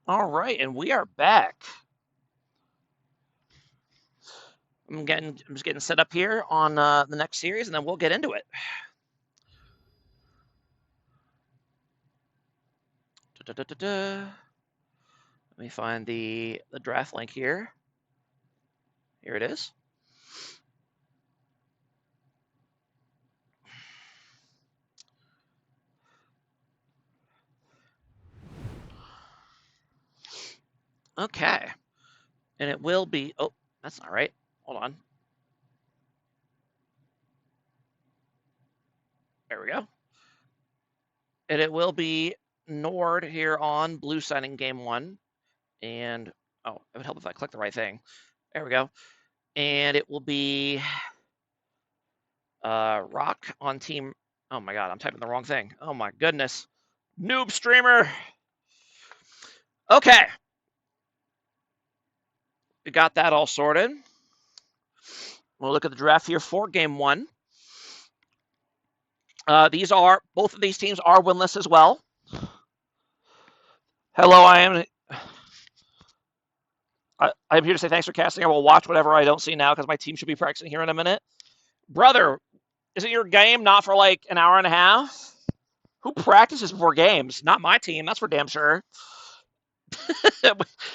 All right, and we are back. I'm just getting set up here on the next series, and then we'll get into it. Let me find the draft link here. Here it is. Okay, and it will be. Oh, that's not right. Hold on. There we go. And it will be NORD here on blue signing game 1. And oh, it would help if I click the right thing. There we go. And it will be Rock on team. Oh my god, I'm typing the wrong thing. Oh my goodness. Noob streamer. Okay. We got that all sorted. We'll look at the draft here for game 1. Both of these teams are winless as well. Hello, I'm here to say thanks for casting. I will watch whatever I don't see now because my team should be practicing here in a minute. Brother, isn't your game not for like an hour and a half? Who practices before games? Not my team, that's for damn sure.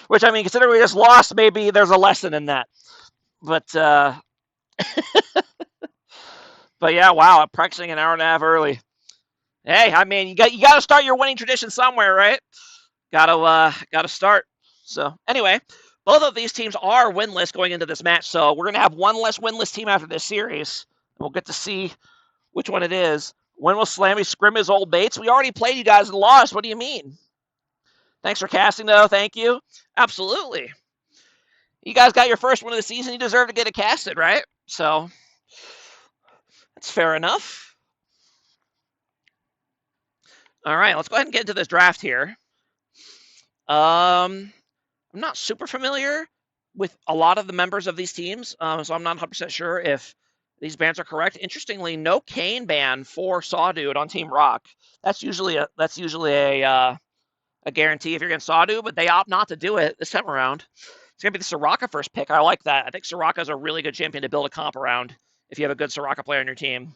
Which, I mean, considering we just lost, maybe there's a lesson in that. But yeah, wow, I'm practicing an hour and a half early. Hey, I mean, you got to start your winning tradition somewhere, right? Gotta start. So anyway, both of these teams are winless going into this match. So we're gonna have one less winless team after this series. We'll get to see which one it is. When will Slammy scrim his old baits? We already played you guys and lost. What do you mean? Thanks for casting, though. Thank you. Absolutely. You guys got your first win of the season. You deserve to get it casted, right? So that's fair enough. All right, let's go ahead and get into this draft here. I'm not super familiar with a lot of the members of these teams, so I'm not 100% sure if these bans are correct. Interestingly, no Kane ban for Sawdude on Team Rock. That's usually a guarantee if you're against Sawdude, but they opt not to do it this time around. It's gonna be the Soraka first pick. I like that. I think Soraka is a really good champion to build a comp around if you have a good Soraka player on your team,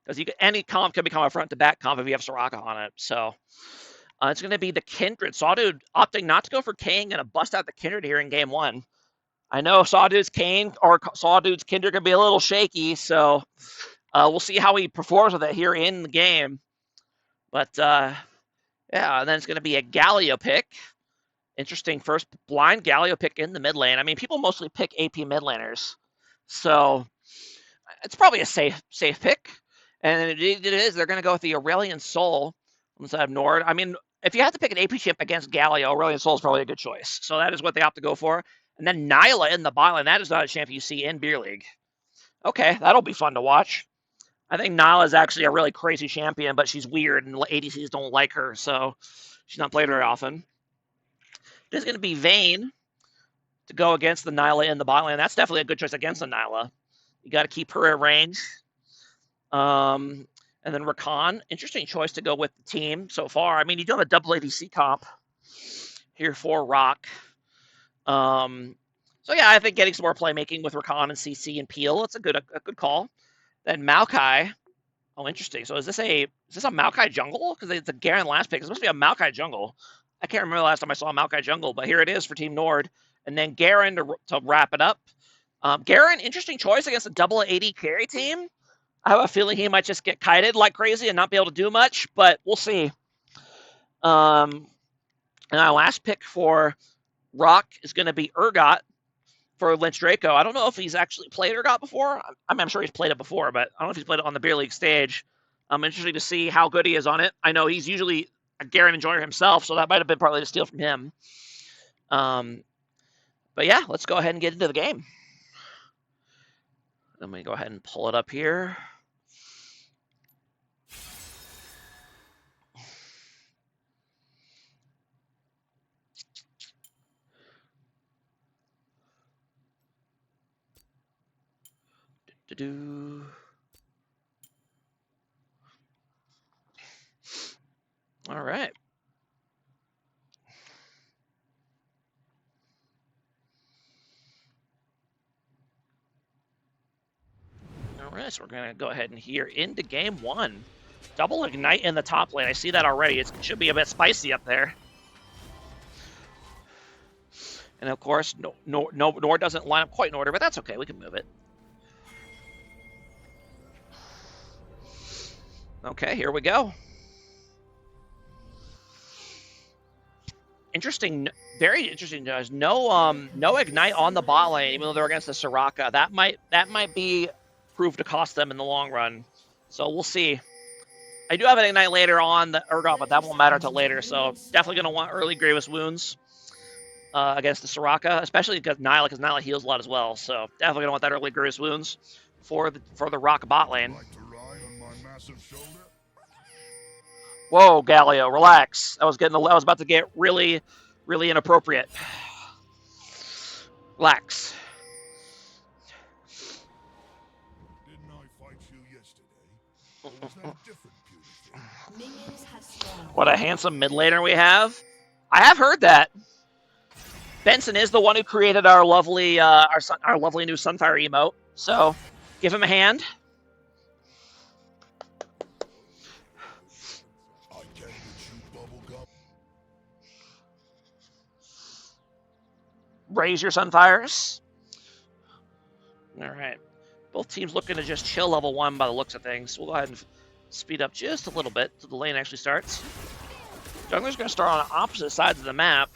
because any comp can become a front to back comp if you have Soraka on it. So it's going to be the Kindred. Sawdude opting not to go for Kane, going to bust out the Kindred here in game 1. I know Sawdude's Kane or Sawdude's Kindred can be a little shaky, so we'll see how he performs with it here in the game. But yeah, and then it's going to be a Galio pick. Interesting first blind Galio pick in the mid lane. I mean, people mostly pick AP mid laners, so it's probably a safe pick. And it is. They're going to go with the Aurelian Soul instead of NORD. I mean, if you have to pick an AP chip against Galio, Aurelian Soul is probably a good choice. So that is what they opt to go for. And then Nyla in the bot lane. That is not a champion you see in Beer League. Okay, that'll be fun to watch. I think Nyla is actually a really crazy champion, but she's weird, and ADCs don't like her, so she's not played very often. There's going to be Vayne to go against the Nyla in the bot lane. That's definitely a good choice against the Nyla. You got to keep her at range. And then Rakan, interesting choice to go with the team so far. I mean, you do have a double ADC comp here for Rock. So yeah, I think getting some more playmaking with Rakan and CC and Peel, it's a good call. Then Maokai. Oh, interesting. So is this a Maokai jungle? Because it's a Garen last pick. It's supposed to be a Maokai jungle. I can't remember the last time I saw a Maokai jungle, but here it is for Team NORD. And then Garen to wrap it up. Garen, interesting choice against a double AD carry team. I have a feeling he might just get kited like crazy and not be able to do much, but we'll see. And our last pick for Rock is going to be Urgot for Lynch Draco. I don't know if he's actually played Urgot before. I'm sure he's played it before, but I don't know if he's played it on the Beer League stage. I'm interested to see how good he is on it. I know he's usually a Garen enjoyer himself, so that might have been partly to steal from him. But yeah, let's go ahead and get into the game. Let me go ahead and pull it up here. All right. So we're going to go ahead and here into game 1. Double Ignite in the top lane. I see that already. It should be a bit spicy up there. And of course, NORD doesn't line up quite in order, but that's okay. We can move it. Okay, here we go. Interesting, very interesting. There's no Ignite on the bot lane, even though they're against the Soraka. That might be prove to cost them in the long run. So we'll see. I do have an Ignite later on the Urgot, but that won't matter until later. So definitely gonna want early Grievous Wounds against the Soraka, especially because Nyla heals a lot as well. So definitely gonna want that early Grievous Wounds for the Rock bot lane. Whoa, Galio, relax. I was about to get really, really inappropriate. Relax. Didn't I fight you yesterday? Or was that a different What a handsome mid laner we have. I have heard that. Benson is the one who created our lovely our lovely new Sunfire emote. So give him a hand. Raise your Sunfires. All right. Both teams looking to just chill level 1 by the looks of things. We'll go ahead and speed up just a little bit so the lane actually starts. Jungler's going to start on opposite sides of the map.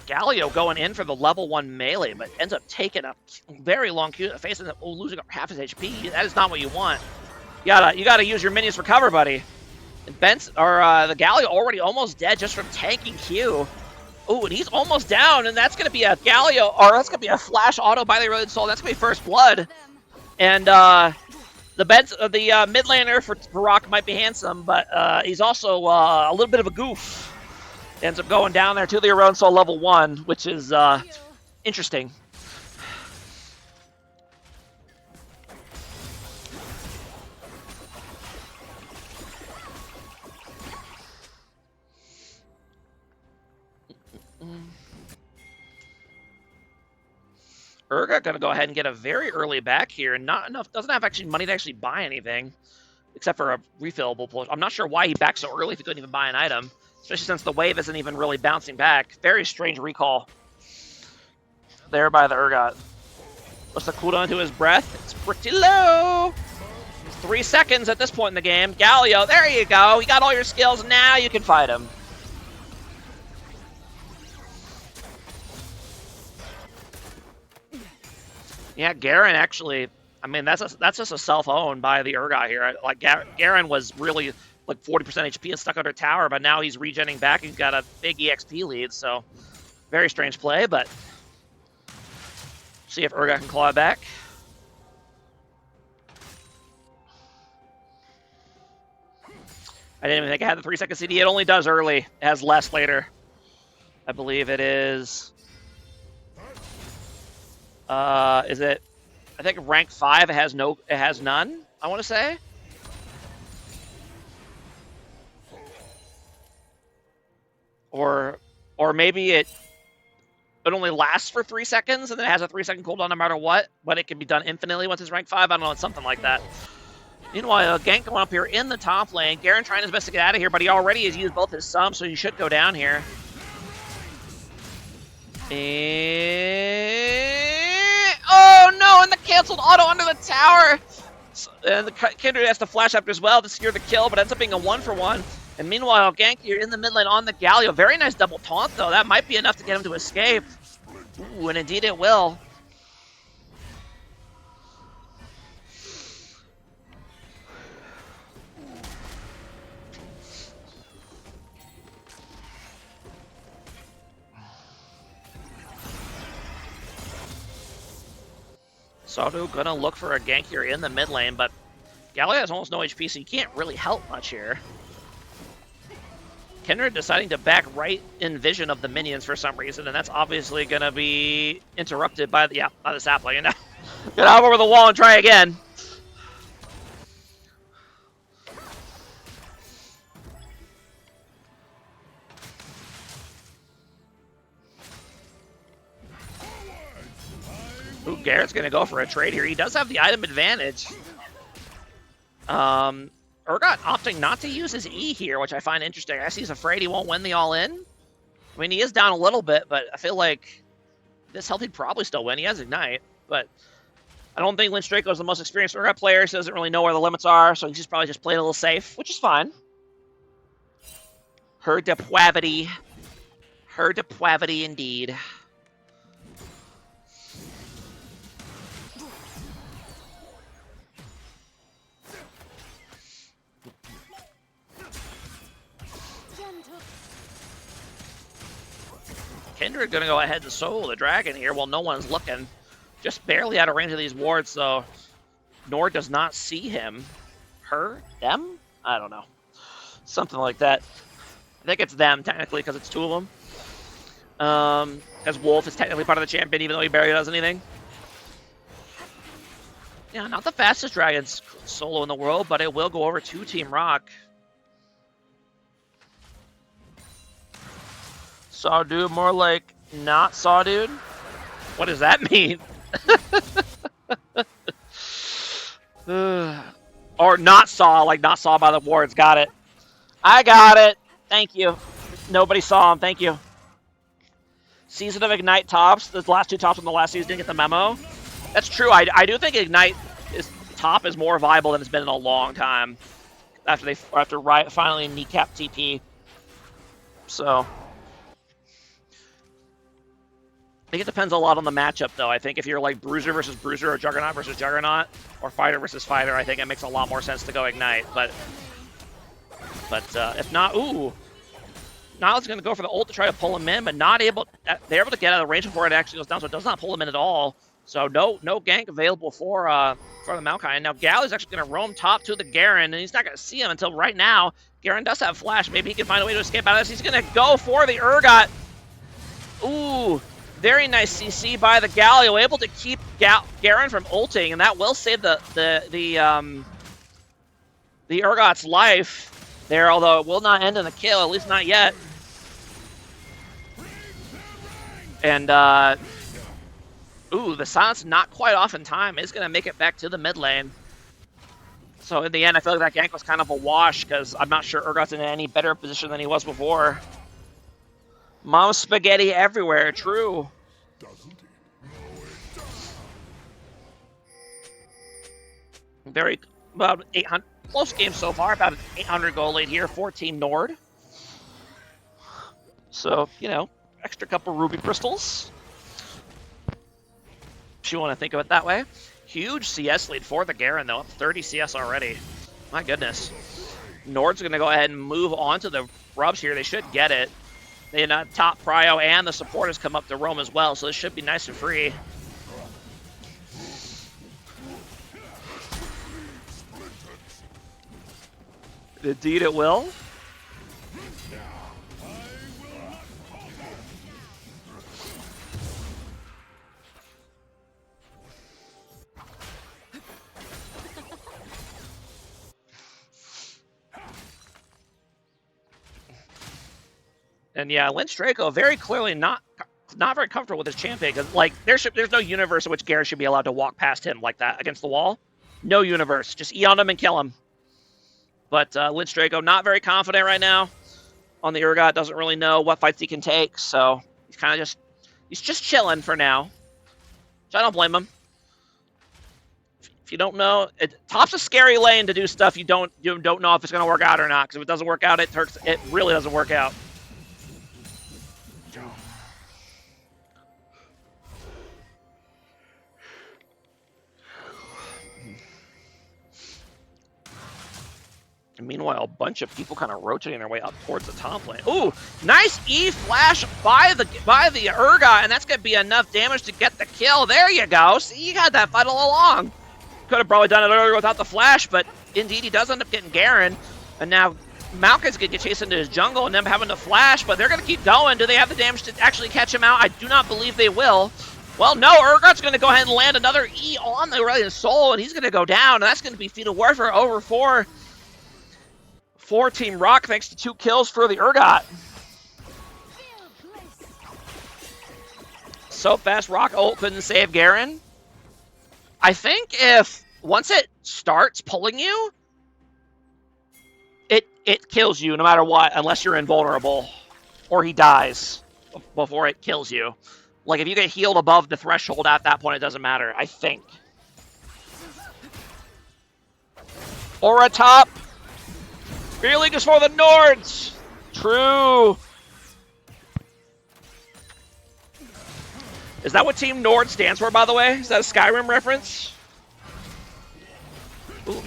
Galio going in for the level 1 melee, but ends up taking a very long Q. Face ends up losing half his HP. That is not what you want. You gotta use your minions for cover, buddy. And the Galio already almost dead just from tanking Q. Oh, and he's almost down, and that's gonna be a Galio, or that's gonna be a flash auto by the Reloaded Soul. That's gonna be first blood. And the mid laner for Rock might be handsome, but he's also a little bit of a goof. Ends up going down there to the Reloaded Soul level 1, which is interesting. Urgot gonna go ahead and get a very early back here, and doesn't have actually money to actually buy anything, except for a refillable push. I'm not sure why he backed so early if he couldn't even buy an item, especially since the wave isn't even really bouncing back. Very strange recall there by the Urgot. What's the cooldown to his breath? It's pretty low. 3 seconds at this point in the game. Galio, there you go. You got all your skills. Now you can fight him. Yeah, Garen actually, I mean, that's just a self-own by the Urgot here. Like, Garen was really like 40% HP and stuck under tower, but now he's regenning back and got a big EXP lead, so very strange play, but see if Urgot can claw it back. I didn't even think I had the 3-second CD. It only does early. It has less later. I believe it is... is it? I think rank 5 it has none. I want to say. Or maybe it only lasts for 3 seconds and then it has a 3-second cooldown no matter what, but it can be done infinitely once it's rank 5. I don't know, it's something like that. Meanwhile, gank going up here in the top lane. Garen trying his best to get out of here, but he already has used both his sums, so he should go down here. Oh no, and the canceled auto under the tower! And the Kindred has to flash after as well to secure the kill, but ends up being a 1-for-1. And meanwhile, gank here in the mid lane on the Galio. Very nice double taunt, though. That might be enough to get him to escape. Ooh, and indeed it will. Sadu gonna look for a gank here in the mid lane, but Galio has almost no HP, so he can't really help much here. Kindred deciding to back right in vision of the minions for some reason, and that's obviously gonna be interrupted by the sapling. And now get out over the wall and try again. Ooh, Garrett's going to go for a trade here. He does have the item advantage. Urgot opting not to use his E here, which I find interesting. I guess he's afraid he won't win the all-in. I mean, he is down a little bit, but I feel like this health he'd probably still win. He has Ignite, but I don't think Lynch Draco is the most experienced Urgot player. He doesn't really know where the limits are, so he's just probably just playing a little safe, which is fine. Her depravity. Her depravity indeed. Kindred gonna go ahead and solo the dragon here while no one's looking. Just barely out of range of these wards, so NORD does not see him. Her? Them? I don't know. Something like that. I think it's them, technically, because it's two of them. Because Wolf is technically part of the champion, even though he barely does anything. Yeah, not the fastest dragon solo in the world, but it will go over to Team Rock. Sawdude, more like not Sawdude? What does that mean? Or not saw, like not saw by the wards. Got it. I got it. Thank you. Nobody saw him. Thank you. Season of Ignite tops. The last two tops from the last season didn't get the memo. That's true. I do think Ignite top is more viable than it's been in a long time. After Riot finally kneecap TP. So I think it depends a lot on the matchup, though. I think if you're like Bruiser versus Bruiser or Juggernaut versus Juggernaut or Fighter versus Fighter, I think it makes a lot more sense to go Ignite. But if not, ooh. Niall's going to go for the ult to try to pull him in, but not able. They're able to get out of the range before it actually goes down, so it does not pull him in at all. So no gank available for the Maokai. And now Gally's actually going to roam top to the Garen, and he's not going to see him until right now. Garen does have flash. Maybe he can find a way to escape out of this. He's going to go for the Urgot. Ooh. Very nice CC by the Galio, able to keep Garen from ulting, and that will save the Urgot's life there, although it will not end in a kill, at least not yet. And, ooh, the silence not quite off in time is going to make it back to the mid lane. So in the end, I feel like that gank was kind of a wash, because I'm not sure Urgot's in any better position than he was before. Mom spaghetti everywhere, true. Very, about 800, close game so far, about an 800 goal lead here for Team NORD. So, you know, extra couple ruby crystals, if you want to think of it that way. Huge CS lead for the Garen, though, up 30 CS already. My goodness. NORD's going to go ahead and move on to the rubs here. They should get it. They top prio and the support has come up to roam as well, so this should be nice and free. Indeed it will. And yeah, Lynch Draco very clearly not very comfortable with his champion, because like there's no universe in which Garrett should be allowed to walk past him like that against the wall. No universe. Just E on him and kill him. But Lynch Draco not very confident right now on the Urgot. Doesn't really know what fights he can take, so he's kind of just chilling for now. Which I don't blame him. If you don't know, top's a scary lane to do stuff you don't know if it's going to work out or not. Because if it doesn't work out, it really doesn't work out. And meanwhile, a bunch of people kind of rotating their way up towards the top lane. Ooh, nice E flash by the Urgot, and that's gonna be enough damage to get the kill. There you go. See, you got that fight all along. Could have probably done it earlier without the flash, but indeed he does end up getting Garen. And now Malkin's gonna get chased into his jungle and them having to flash, but they're gonna keep going. Do they have the damage to actually catch him out? I do not believe they will. Well, no, Urgot's going to go ahead and land another E on the Aurelion Soul, and he's going to go down, and that's going to be Feat of Warfare over for Team Rock, thanks to 2 kills for the Urgot. So fast, Rock ult couldn't save Garen. I think if once it starts pulling you, it kills you no matter what, unless you're invulnerable or he dies before it kills you. Like if you get healed above the threshold at that point, it doesn't matter. I think. Aura top. Feeling is for the Nords. True. Is that what Team Nord stands for, by the way? Is that a Skyrim reference? Ooh.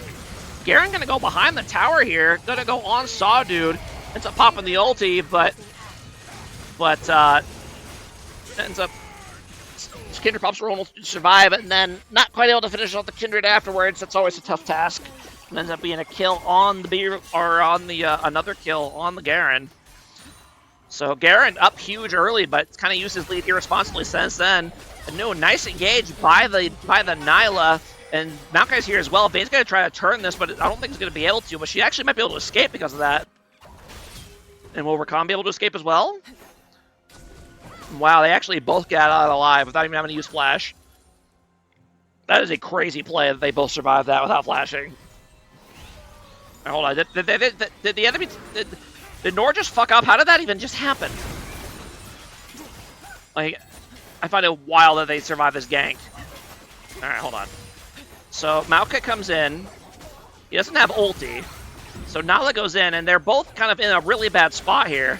Garen gonna go behind the tower here. Gonna go on Saw Dude. Ends up popping the ulti, but ends up Kindred pops roll to survive, and then not quite able to finish off the Kindred afterwards. That's always a tough task. And ends up being a kill on the another kill on the Garen. So Garen up huge early, but kind of used his lead irresponsibly since then. And no, nice engage by the Nyla, and Maokai's here as well. Vayne's gonna try to turn this, but I don't think he's gonna be able to. But she actually might be able to escape because of that. And will Rakan be able to escape as well? Wow, they actually both got out alive without even having to use flash. That is a crazy play that they both survived that without flashing. Now, hold on, did the enemy... Did Nord just fuck up? How did that even just happen? Like, I find it wild that they survived this gank. Alright, hold on. So, Maokai comes in. He doesn't have ulti. So Nala goes in, and they're both kind of in a really bad spot here.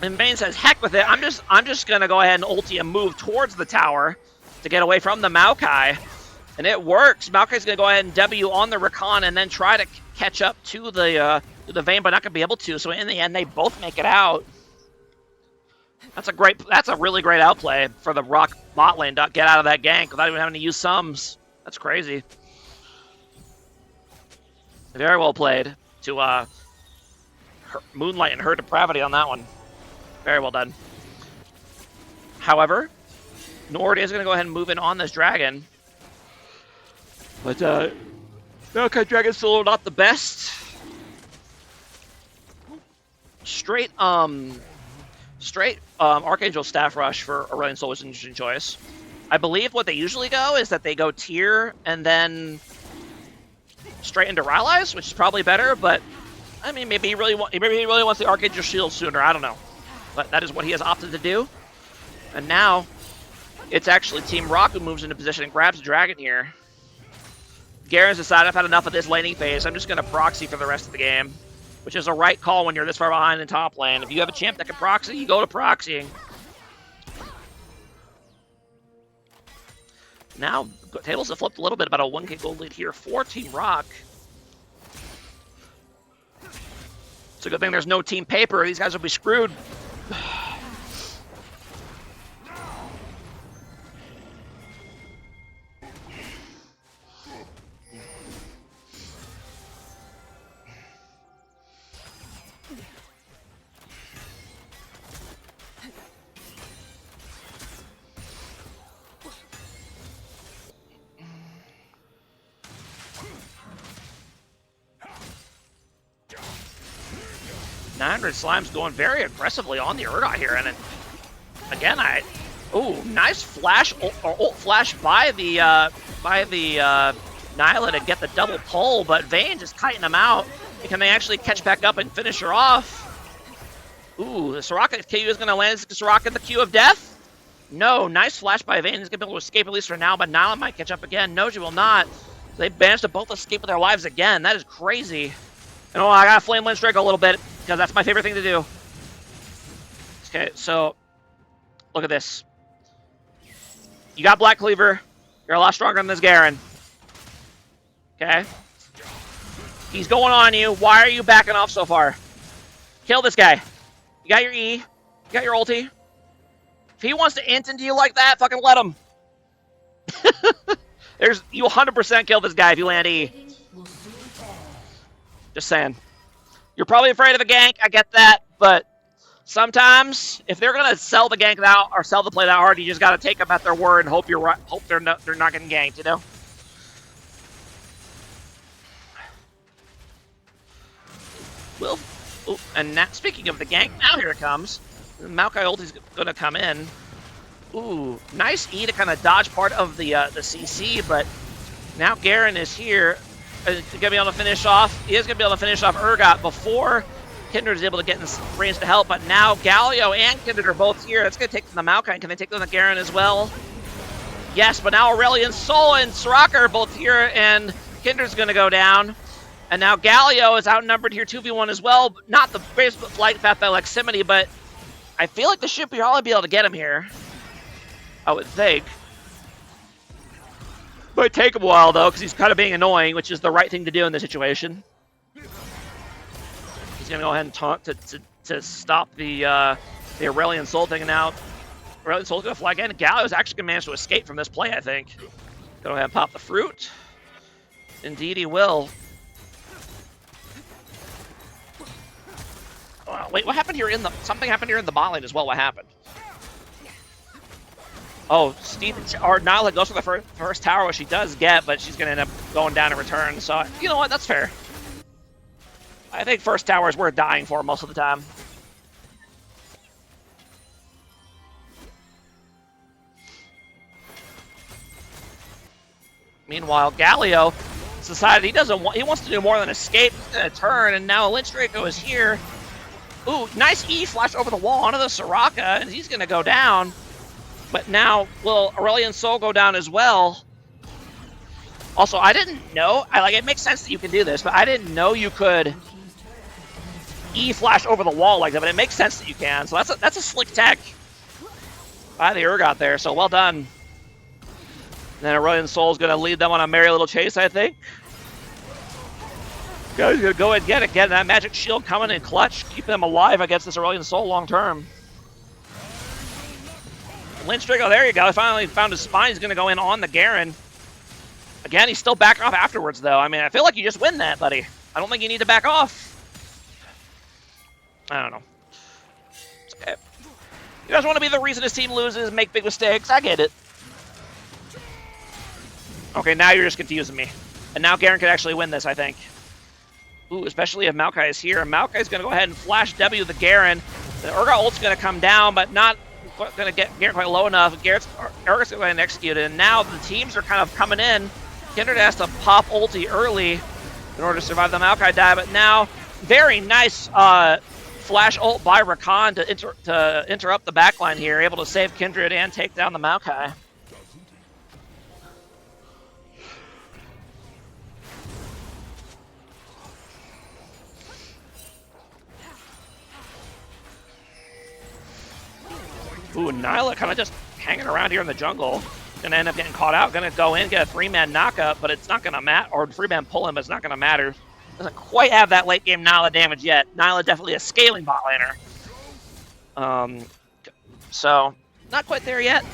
And Vayne says, heck with it, I'm just gonna go ahead and ulti and move towards the tower to get away from the Maokai. And it works. Maokai's gonna go ahead and W on the Rakan and then try to catch up to the Vayne, but not gonna be able to. So in the end, they both make it out. That's a really great outplay for the Rock bot lane to get out of that gank without even having to use sums. That's crazy. Very well played to Moonlight and her depravity on that one. Very well done. However, Nord is going to go ahead and move in on this dragon. But Maokai Dragon's still not the best. Straight Archangel Staff Rush for Aurelion Sol was an interesting choice. I believe what they usually go is that they go tier and then straight into Rylai's, which is probably better, but I mean, maybe he really wants the Archangel Shield sooner, I don't know. But that is what he has opted to do. And now, it's actually Team Rock who moves into position and grabs the dragon here. Garen's decided, I've had enough of this laning phase, I'm just going to proxy for the rest of the game. Which is a right call when you're this far behind in top lane. If you have a champ that can proxy, you go to proxying. Now, tables have flipped a little bit, about a 1k gold lead here for Team Rock. It's a good thing there's no team paper. These guys will be screwed. 900 Slime's going very aggressively on the Urdot here, and then, again, ooh, nice flash, ult flash by the Nyla to get the double pull, but Vayne just kiting him out. Can they actually catch back up and finish her off? Ooh, the Soraka KU is going to land Soraka the Q of Death? No, nice flash by Vayne. He's going to be able to escape at least for now, but Nyla might catch up again. No, she will not. They managed to both escape with their lives again. That is crazy. And I got to Flame Lens Drake a little bit, because that's my favorite thing to do. Okay, so, look at this. You got Black Cleaver. You're a lot stronger than this Garen. Okay? He's going on you. Why are you backing off so far? Kill this guy. You got your E. You got your ulti. If he wants to int into you like that, fucking let him. You 100% kill this guy if you land E. Just saying. You're probably afraid of a gank, I get that, but sometimes if they're gonna sell the gank out or sell the play that hard, you just gotta take them at their word and hope you're right. Hope they're not getting ganked, you know. Well, and now, speaking of the gank, now here it comes. Maokai ulti's gonna come in. Ooh, nice E to kind of dodge part of the CC, but now Garen is here. Is gonna be able to finish off. He is gonna be able to finish off Urgot before Kindred is able to get in range to help. But now Galio and Kindred are both here. That's gonna take them to Maokai. Can they take them to Garen as well? Yes, but now Aurelion Sol and Soraka are both here, and Kindred's gonna go down. And now Galio is outnumbered here 2v1 as well. Not the greatest flight path by Leximity, but I feel like they should probably be able to get him here. I would think. Might take him a while, though, because he's kind of being annoying, which is the right thing to do in this situation. He's going to go ahead and taunt to stop the Aurelion Sol thing. And now Aurelion Sol's going to fly again. Galio's actually going to manage to escape from this play, I think. Go ahead and pop the fruit. Indeed, he will. Oh, wait, what happened here in the... Something happened here in the bot lane as well. What happened? Oh, Nyla goes for the first tower, which she does get, but she's going to end up going down in return. So, you know what? That's fair. I think first tower is worth dying for most of the time. Meanwhile, Galio has decided he doesn't want. He wants to do more than escape. He's going to turn, and now Lynch Draco is here. Ooh, nice E flash over the wall onto the Soraka, and he's going to go down. But now, will Aurelion Sol go down as well? Also, I didn't know. It makes sense that you can do this, but I didn't know you could E flash over the wall like that. But it makes sense that you can. So that's a slick tech by the Urgot there. So well done. And then Aurelion Sol is going to lead them on a merry little chase, I think. Guys, going to go ahead and get it. Get that magic shield coming in clutch, keep them alive against this Aurelion Sol long term. Lynch Draco, there you go. He finally found his spine. He's going to go in on the Garen. Again, he's still backing off afterwards, though. I mean, I feel like you just win that, buddy. I don't think you need to back off. I don't know. It's okay. He doesn't want to be the reason his team loses, make big mistakes. I get it. Okay, now you're just confusing me. And now Garen could actually win this, I think. Ooh, especially if Maokai is here. Maokai's going to go ahead and flash W the Garen. The Urgot ult's going to come down, but not going to get Garen quite low enough. Urgot's going to go ahead and execute it. And now the teams are kind of coming in. Kindred has to pop ulti early in order to survive the Maokai dive. But now, very nice flash ult by Rakan to interrupt the backline here. Able to save Kindred and take down the Maokai. Ooh, Nyla kind of just hanging around here in the jungle. Gonna end up getting caught out. Gonna go in, get a 3-man knockup, but it's not gonna matter. Or 3-man pull him, but it's not gonna matter. Doesn't quite have that late game Nyla damage yet. Nyla definitely a scaling bot laner. So, not quite there yet.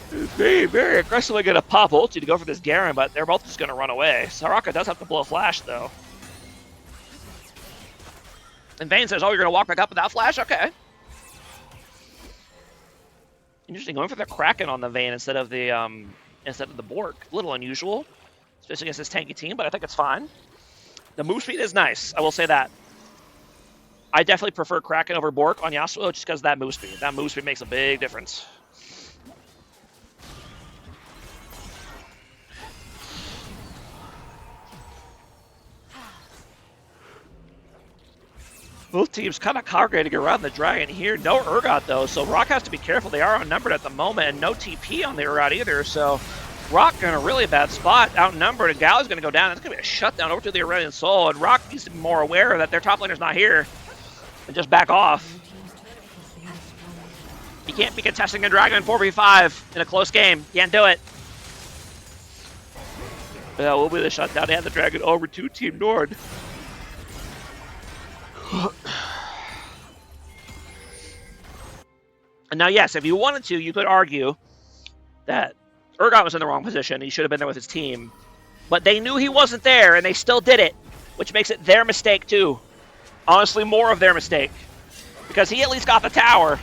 Very aggressively gonna pop ulti to go for this Garen, but they're both just gonna run away. Soraka does have to blow flash though. And Vayne says, oh, you're going to walk back up without flash? Okay. Interesting, going for the Kraken on the Vayne instead of the Bork. A little unusual, especially against this tanky team, but I think it's fine. The move speed is nice, I will say that. I definitely prefer Kraken over Bork on Yasuo just because of that move speed. That move speed makes a big difference. Both teams kind of congregating around the dragon here. No Urgot, though, so Rock has to be careful. They are outnumbered at the moment, and no TP on the Urgot either, so Rock in a really bad spot, outnumbered, and Galio's going to go down. It's going to be a shutdown over to the Aurelion Sol, and Rock needs to be more aware that their top laner's not here, and just back off. You can't be contesting a dragon in 4v5 in a close game. Can't do it. Yeah, we'll be the shutdown to hand the dragon over to Team NORD. And now, yes, if you wanted to, you could argue that Urgot was in the wrong position. He should have been there with his team. But they knew he wasn't there, and they still did it, which makes it their mistake, too. Honestly, more of their mistake. Because he at least got the tower.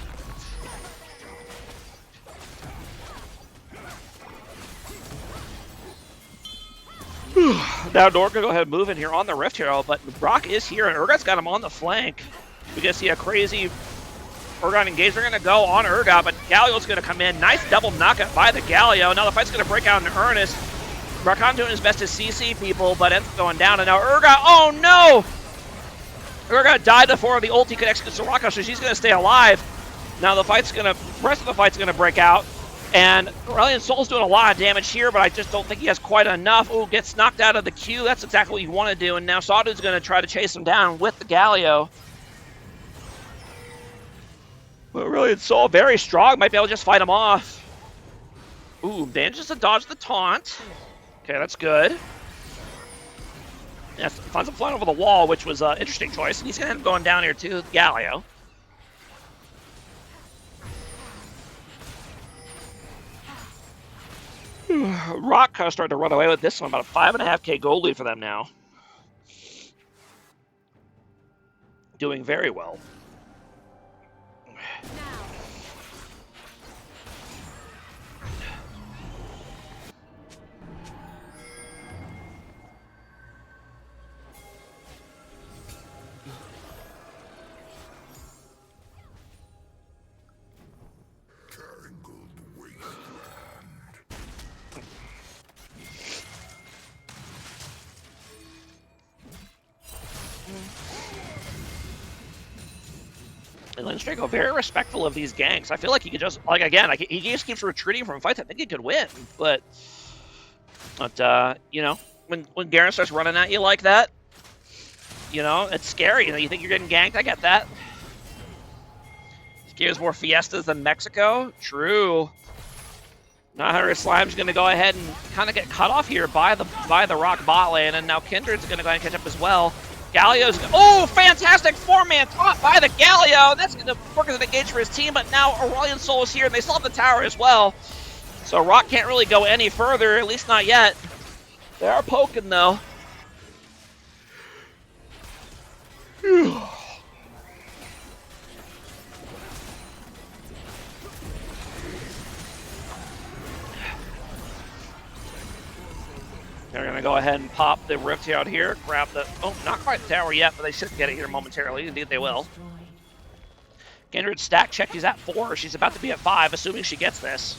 Now NORD can go ahead and move in here on the Rift Hero, but Brock is here, and Urgot's got him on the flank. We can see a crazy Urgot engaged. They're going to go on Urgot, but Galio's going to come in. Nice double knockout by the Galio. Now the fight's going to break out in earnest. Rakan doing his best to CC people, but ends up going down. And now Urgot, oh no! Urgot died before the ulti could execute Soraka, so she's going to stay alive. Now the rest of the fight's going to break out. And Aurelion Sol's doing a lot of damage here, but I just don't think he has quite enough. Ooh, gets knocked out of the queue. That's exactly what you want to do. And now Sawdude's going to try to chase him down with the Galio. But Aurelion Sol, very strong. Might be able to just fight him off. Ooh, manages to dodge the taunt. Okay, that's good. Yes, finds him flying over the wall, which was an interesting choice. And he's going to end up going down here too, Galio. Rock kind of started to run away with this one. About a 5.5k gold lead for them now. Doing very well. And Lindstrago very respectful of these ganks. I feel like he could just, like, again, like, he just keeps retreating from fights. I think he could win, but you know, when Garen starts running at you like that, you know, it's scary. You know, you think you're getting ganked. I get that. This gives more fiestas than Mexico. True. Now Hunter Slime's going to go ahead and kind of get cut off here by the Rock bot lane, and now Kindred's going to go ahead and catch up as well. Galio's, oh, fantastic 4-man taunt by the Galio. That's going to work as an engage for his team, but now Aurelion Sol is here, and they still have the tower as well. So Rock can't really go any further, at least not yet. They are poking, though. They're going to go ahead and pop the rift out here, grab the... Oh, not quite the tower yet, but they should get it here momentarily. Indeed, they will. Kindred stack check. She's at 4. She's about to be at 5, assuming she gets this.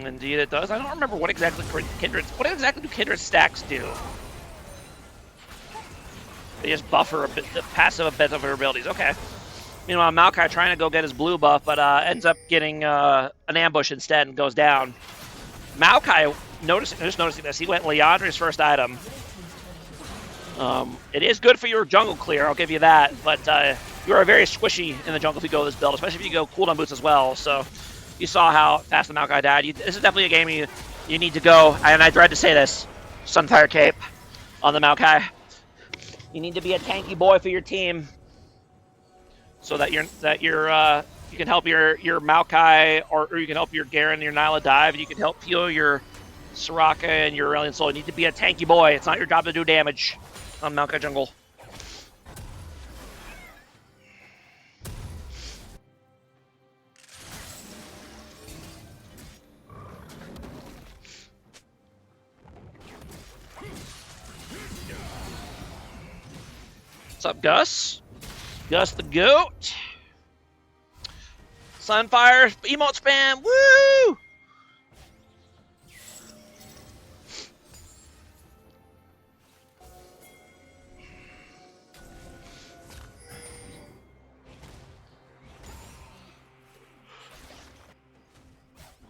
Indeed, it does. I don't remember what exactly do Kindred stacks do? They just buffer a bit, the passive a bit of her abilities. Okay. Meanwhile, Maokai trying to go get his blue buff, but ends up getting an ambush instead and goes down. Maokai, just noticing this, he went Leandre's first item. It is good for your jungle clear, I'll give you that, but you are very squishy in the jungle if you go this build, especially if you go cooldown boots as well. So you saw how fast the Maokai died. This is definitely a game you need to go, and I dread to say this, Sunfire Cape on the Maokai. You need to be a tanky boy for your team, so that you can help your Maokai or you can help your Garen, your Nyla dive. You can help heal your Soraka and your Aurelion Sol. You need to be a tanky boy. It's not your job to do damage on Maokai jungle. What's up, Gus? Gus the goat. Sunfire, emote spam, woo!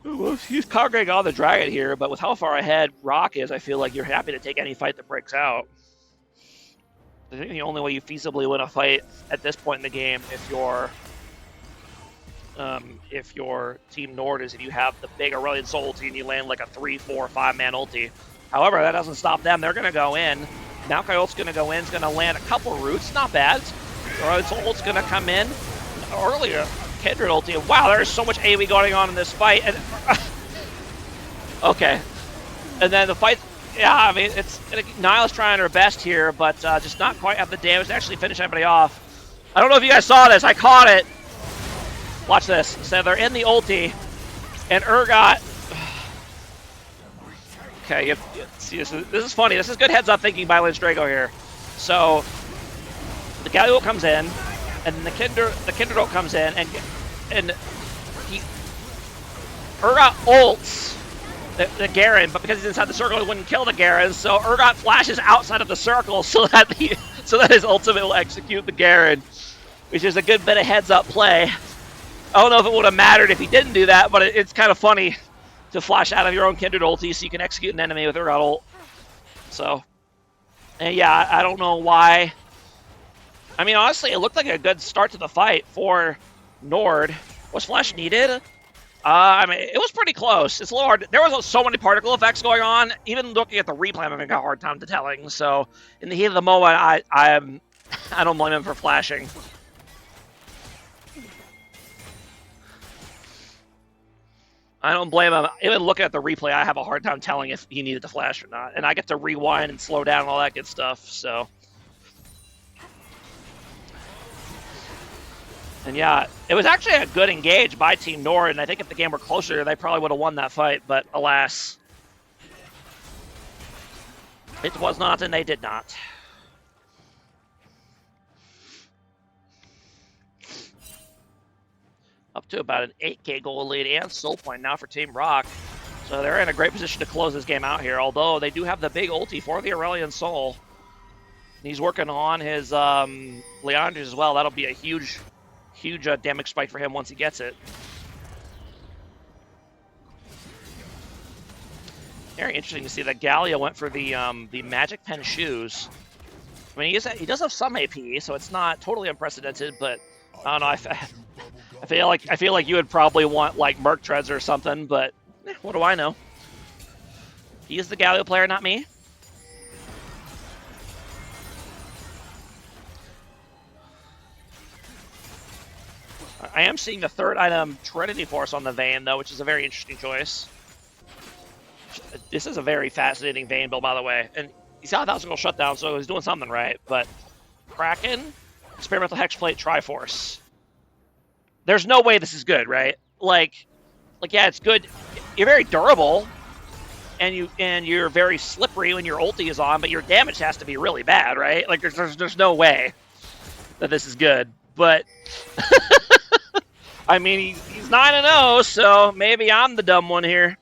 Well, he's congregating on the dragon here, but with how far ahead Rock is, I feel like you're happy to take any fight that breaks out. I think the only way you feasibly win a fight at this point in the game, if your team NORD is if you have the big Aurelion Sol ulti and you land like a 3, 4, 5-man ulti. However, that doesn't stop them. They're going to go in. Maokai ult's going to go in. It's going to land a couple roots. Not bad. Aurelion Sol ult's going to come in. Earlier, Kindred ulti. Wow, there's so much AoE going on in this fight. And okay. And then the fight... Yeah, I mean, Nyla's trying her best here, but just not quite have the damage to actually finish anybody off. I don't know if you guys saw this. I caught it. Watch this. So they're in the ulti, and Urgot Okay, see, this is funny. This is good heads-up thinking by Lynch Drago here. So, the Galio comes in, and then the Kindred comes in, and Urgot ults the Garen, but because he's inside the circle, he wouldn't kill the Garen. So Urgot flashes outside of the circle so that his ultimate will execute the Garen, which is a good bit of heads-up play. I don't know if it would have mattered if he didn't do that, but it's kind of funny to flash out of your own Kindred ulti so you can execute an enemy with Urgot ult. So, and yeah, I don't know why. I mean, honestly, it looked like a good start to the fight for NORD. Was flash needed? I mean, it was pretty close. It's a little hard. There was so many particle effects going on. Even looking at the replay, I'm having a hard time telling. So, in the heat of the moment, I don't blame him for flashing. I don't blame him. Even looking at the replay, I have a hard time telling if he needed to flash or not. And I get to rewind and slow down and all that good stuff. So, and yeah, it was actually a good engage by Team NORD, and I think if the game were closer, they probably would have won that fight, but alas. It was not, and they did not. Up to about an 8K goal lead and soul point now for Team Rock. So they're in a great position to close this game out here, although they do have the big ulti for the Aurelion Soul. He's working on his Leandros as well. That'll be a huge damage spike for him once he gets it. Very interesting to see that Galio went for the Magic Pen shoes. I mean, he does have some AP, so it's not totally unprecedented. But I don't know. I feel like you would probably want like Merc Treads or something. But what do I know? He is the Galio player, not me. I am seeing the third item, Trinity Force, on the Vayne, though, which is a very interesting choice. This is a very fascinating Vayne build, by the way. And he's got a 1,000 goal shutdown, so he's doing something right. But Kraken, Experimental Hexplate, Triforce. There's no way this is good, right? Like yeah, it's good. You're very durable, and you're very slippery when your ulti is on, but your damage has to be really bad, right? Like there's no way that this is good. But I mean, he's 9-0, so maybe I'm the dumb one here.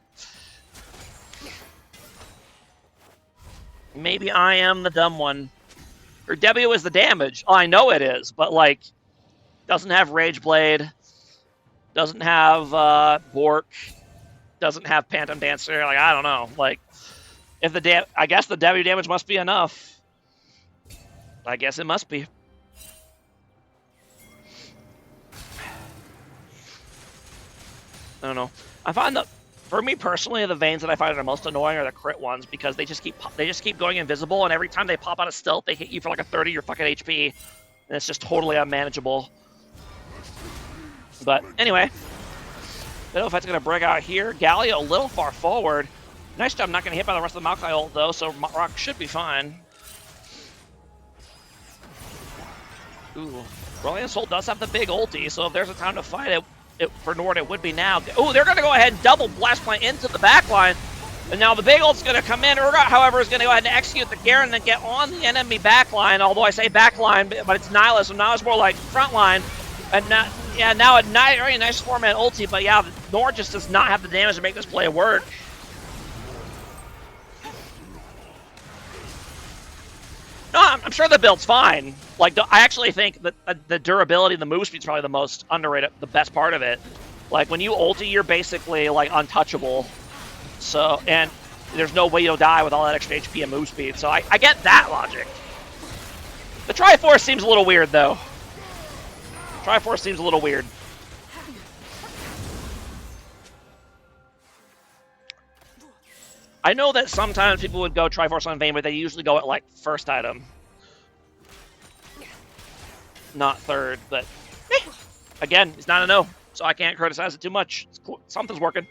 Maybe I am the dumb one. Or W is the damage. Oh, I know it is, but like, doesn't have Rage Blade, doesn't have Bork, doesn't have Phantom Dancer. Like, I don't know. Like, if I guess the W damage must be enough. I guess it must be. I don't know. I find that, for me personally, the Vaynes that I find are most annoying are the crit ones because they just keep going invisible, and every time they pop out of stealth, they hit you for like a 30 your fucking HP, and it's just totally unmanageable. But anyway, I don't know if that's gonna break out here. Galio a little far forward. Nice job not getting hit by the rest of the Maokai ult though, so Rock should be fine. Ooh, Aurelion Soul does have the big ulti, so if there's a time to fight it, for NORD, it would be now. Oh, they're going to go ahead and double Blast Plant into the backline. And now the big ult's going to come in. Urgot, however, is going to go ahead and execute the Garen and get on the enemy backline. Although I say backline, but it's Nihilus, so now it's more like frontline. And now a very nice 4-man ulti, but yeah, NORD just does not have the damage to make this play work. No, I'm sure the build's fine. Like, I actually think that the durability and the move speed is probably the most underrated, the best part of it. Like, when you ulti, you're basically, like, untouchable. So, and there's no way you'll die with all that extra HP and move speed. So I get that logic. The Triforce seems a little weird, though. Triforce seems a little weird. I know that sometimes people would go Triforce on Vayne, but they usually go at, like, first item. Not third, but again, he's 9-0, so I can't criticize it too much. It's cool. Something's working.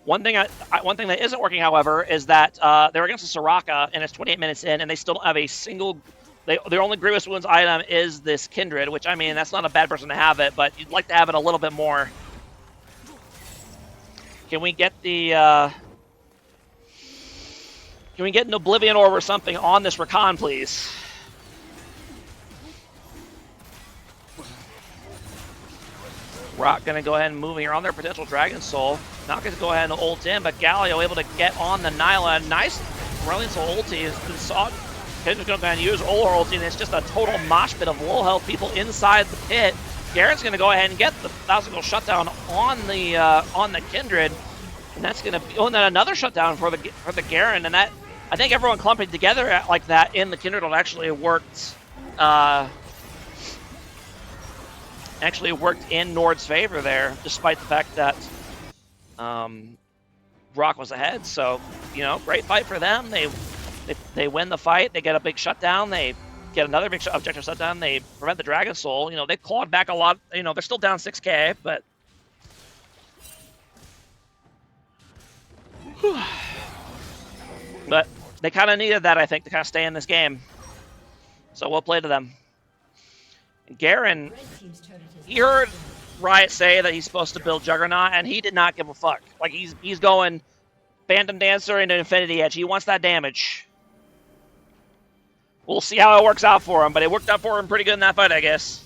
One thing that isn't working, however, is that they're against a Soraka, and it's 28 minutes in, and they still don't have a single. Their only Grievous Wounds item is this Kindred, which, I mean, that's not a bad person to have it, but you'd like to have it a little bit more. Can we get the can we get an Oblivion Orb or something on this Rakan, please? Rock gonna go ahead and move here on their potential Dragon Soul. Not gonna go ahead and ult in, but Galio able to get on the Nyla. Nice Aurelion Soul ulti has been sought. Kendra's gonna go ahead and use Olar ulti, and it's just a total mosh pit of low health people inside the pit. Garen's gonna go ahead and get the 1,000 goal shutdown on the Kindred, and that's gonna be and then another shutdown for the Garen, and that I think everyone clumping together like that in the Kindred will actually worked. Actually worked in NORD's favor there, despite the fact that Rock was ahead. So, you know, great fight for them. They win the fight. They get a big shutdown. They get another big objective shutdown. They prevent the Dragon Soul. You know, they clawed back a lot. You know, they're still down 6K, but but they kind of needed that, I think, to kind of stay in this game. So we'll play to them. Garen, he heard Riot say that he's supposed to build Juggernaut, and he did not give a fuck. Like, he's going Phantom Dancer into Infinity Edge. He wants that damage. We'll see how it works out for him, but it worked out for him pretty good in that fight, I guess.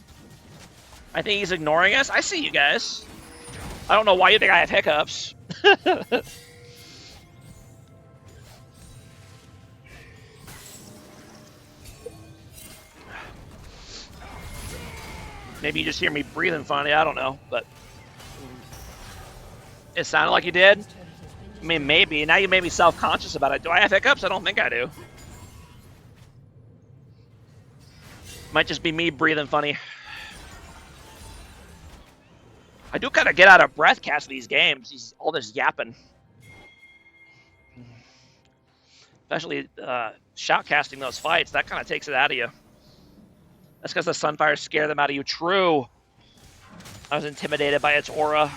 I think he's ignoring us. I see you guys. I don't know why you think I have hiccups. Maybe you just hear me breathing funny, I don't know, but it sounded like you did. I mean, maybe. Now you made me self-conscious about it. Do I have hiccups? I don't think I do. Might just be me breathing funny. I do kind of get out of breath casting these games. All this yapping. Especially shoutcasting those fights. That kind of takes it out of you. That's because the Sunfire scared them out of you. True. I was intimidated by its aura.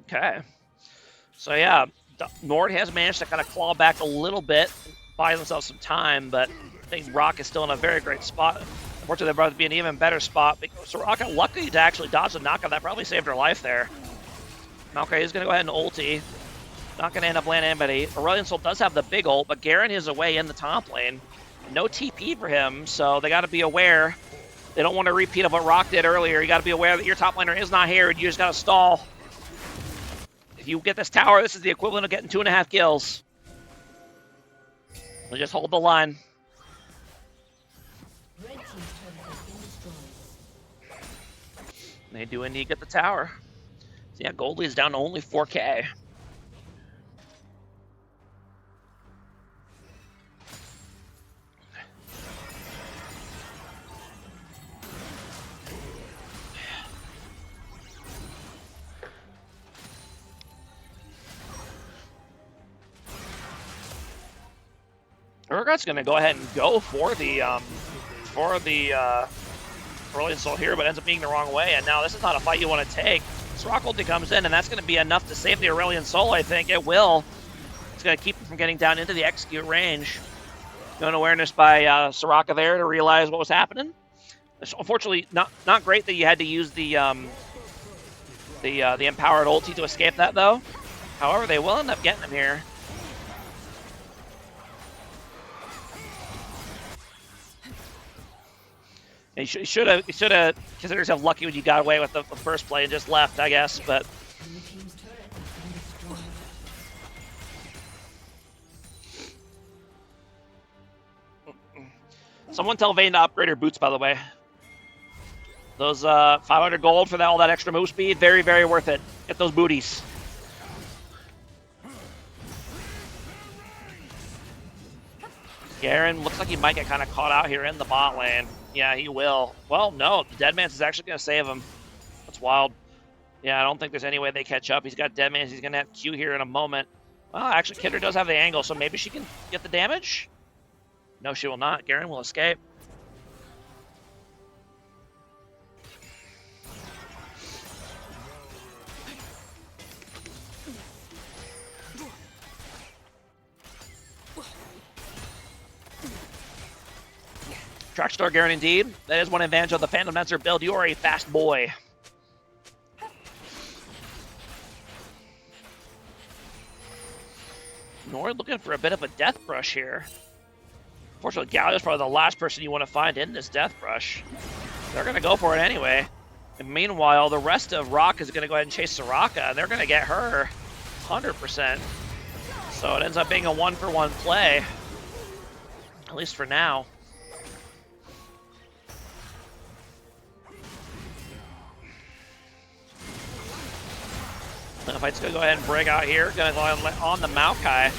Okay. So yeah, NORD has managed to kind of claw back a little bit, buy themselves some time, but I think Rock is still in a very great spot. Unfortunately, they're about to be in an even better spot. So Rock got lucky to actually dodge the knockout. That probably saved her life there. Okay, he's going to go ahead and ulti. Not going to end up landing anybody. Aurelion Soul does have the big ult, but Garen is away in the top lane. No TP for him, so they got to be aware. They don't want to repeat of what Rock did earlier. You got to be aware that your top laner is not here, and you just got to stall. If you get this tower, this is the equivalent of getting 2.5 kills. We'll just hold the line. They do indeed get the tower. So yeah, Goldie is down to only 4K. Urgot's gonna go ahead and go for the Aurelion Soul here, but ends up being the wrong way. And now this is not a fight you want to take. Soraka ulti comes in, and that's going to be enough to save the Aurelion Soul, I think. It will. It's going to keep him from getting down into the execute range. No awareness by Soraka there to realize what was happening. It's unfortunately, not great that you had to use the empowered ulti to escape that, though. However, they will end up getting him here. You should have considered yourself lucky when you got away with the first play and just left, I guess. But someone tell Vayne to upgrade her boots, by the way. Those 500 gold for all that extra move speed, very, very worth it. Get those booties. Garen looks like he might get kind of caught out here in the bot lane. Yeah, he will. Well, no, the Deadman's is actually going to save him. That's wild. Yeah, I don't think there's any way they catch up. He's got Deadman's. He's going to have Q here in a moment. Well, actually, Kindred does have the angle, so maybe she can get the damage? No, she will not. Garen will escape. Track Star Garen indeed. That is one advantage of the Phantom Dancer build. You are a fast boy. Nord looking for a bit of a death brush here. Fortunately, Galio's probably the last person you want to find in this death brush. They're going to go for it anyway. And meanwhile, the rest of Rock is going to go ahead and chase Soraka. They're going to get her 100%. So it ends up being a one-for-one play. At least for now. The fight's going to go ahead and break out here. Going to go on the Maokai.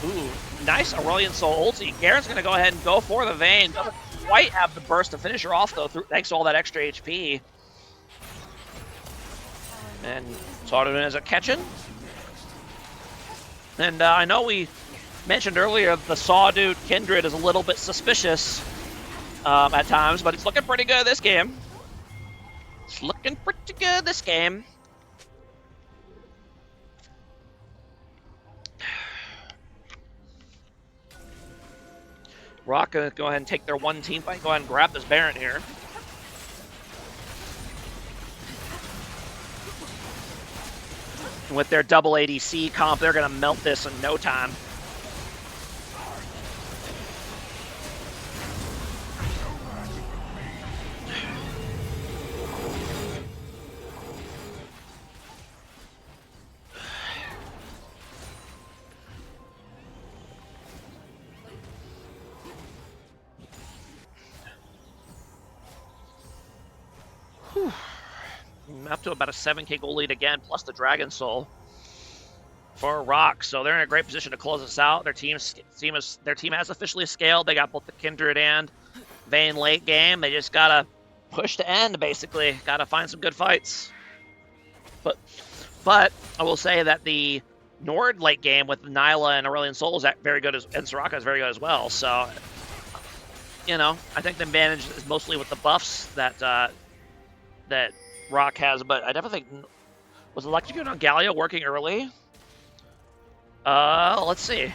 Ooh, nice Aurelion Soul ulti. Garen's going to go ahead and go for the Vayne. Doesn't quite have the burst to finish her off, though, thanks to all that extra HP. And Sawdude ends up catching. And I know we mentioned earlier the Sawdude Kindred is a little bit suspicious at times, but it's looking pretty good this game. It's looking pretty good this game. Rock gonna go ahead and take their one team fight. Go ahead and grab this Baron here. And with their double ADC comp, they're gonna melt this in no time. Up to about a 7k goal lead again, plus the Dragon Soul for Rock. So they're in a great position to close this out. Their team has officially scaled. They got both the Kindred and Vayne late game. They just gotta push to end, basically. Gotta find some good fights. But I will say that the Nord late game with Nyla and Aurelion Soul is very good, and Soraka is very good as well. So, you know, I think the advantage is mostly with the buffs that that Rock has, but I definitely think, was Electrocute on Galio working early? Let's see.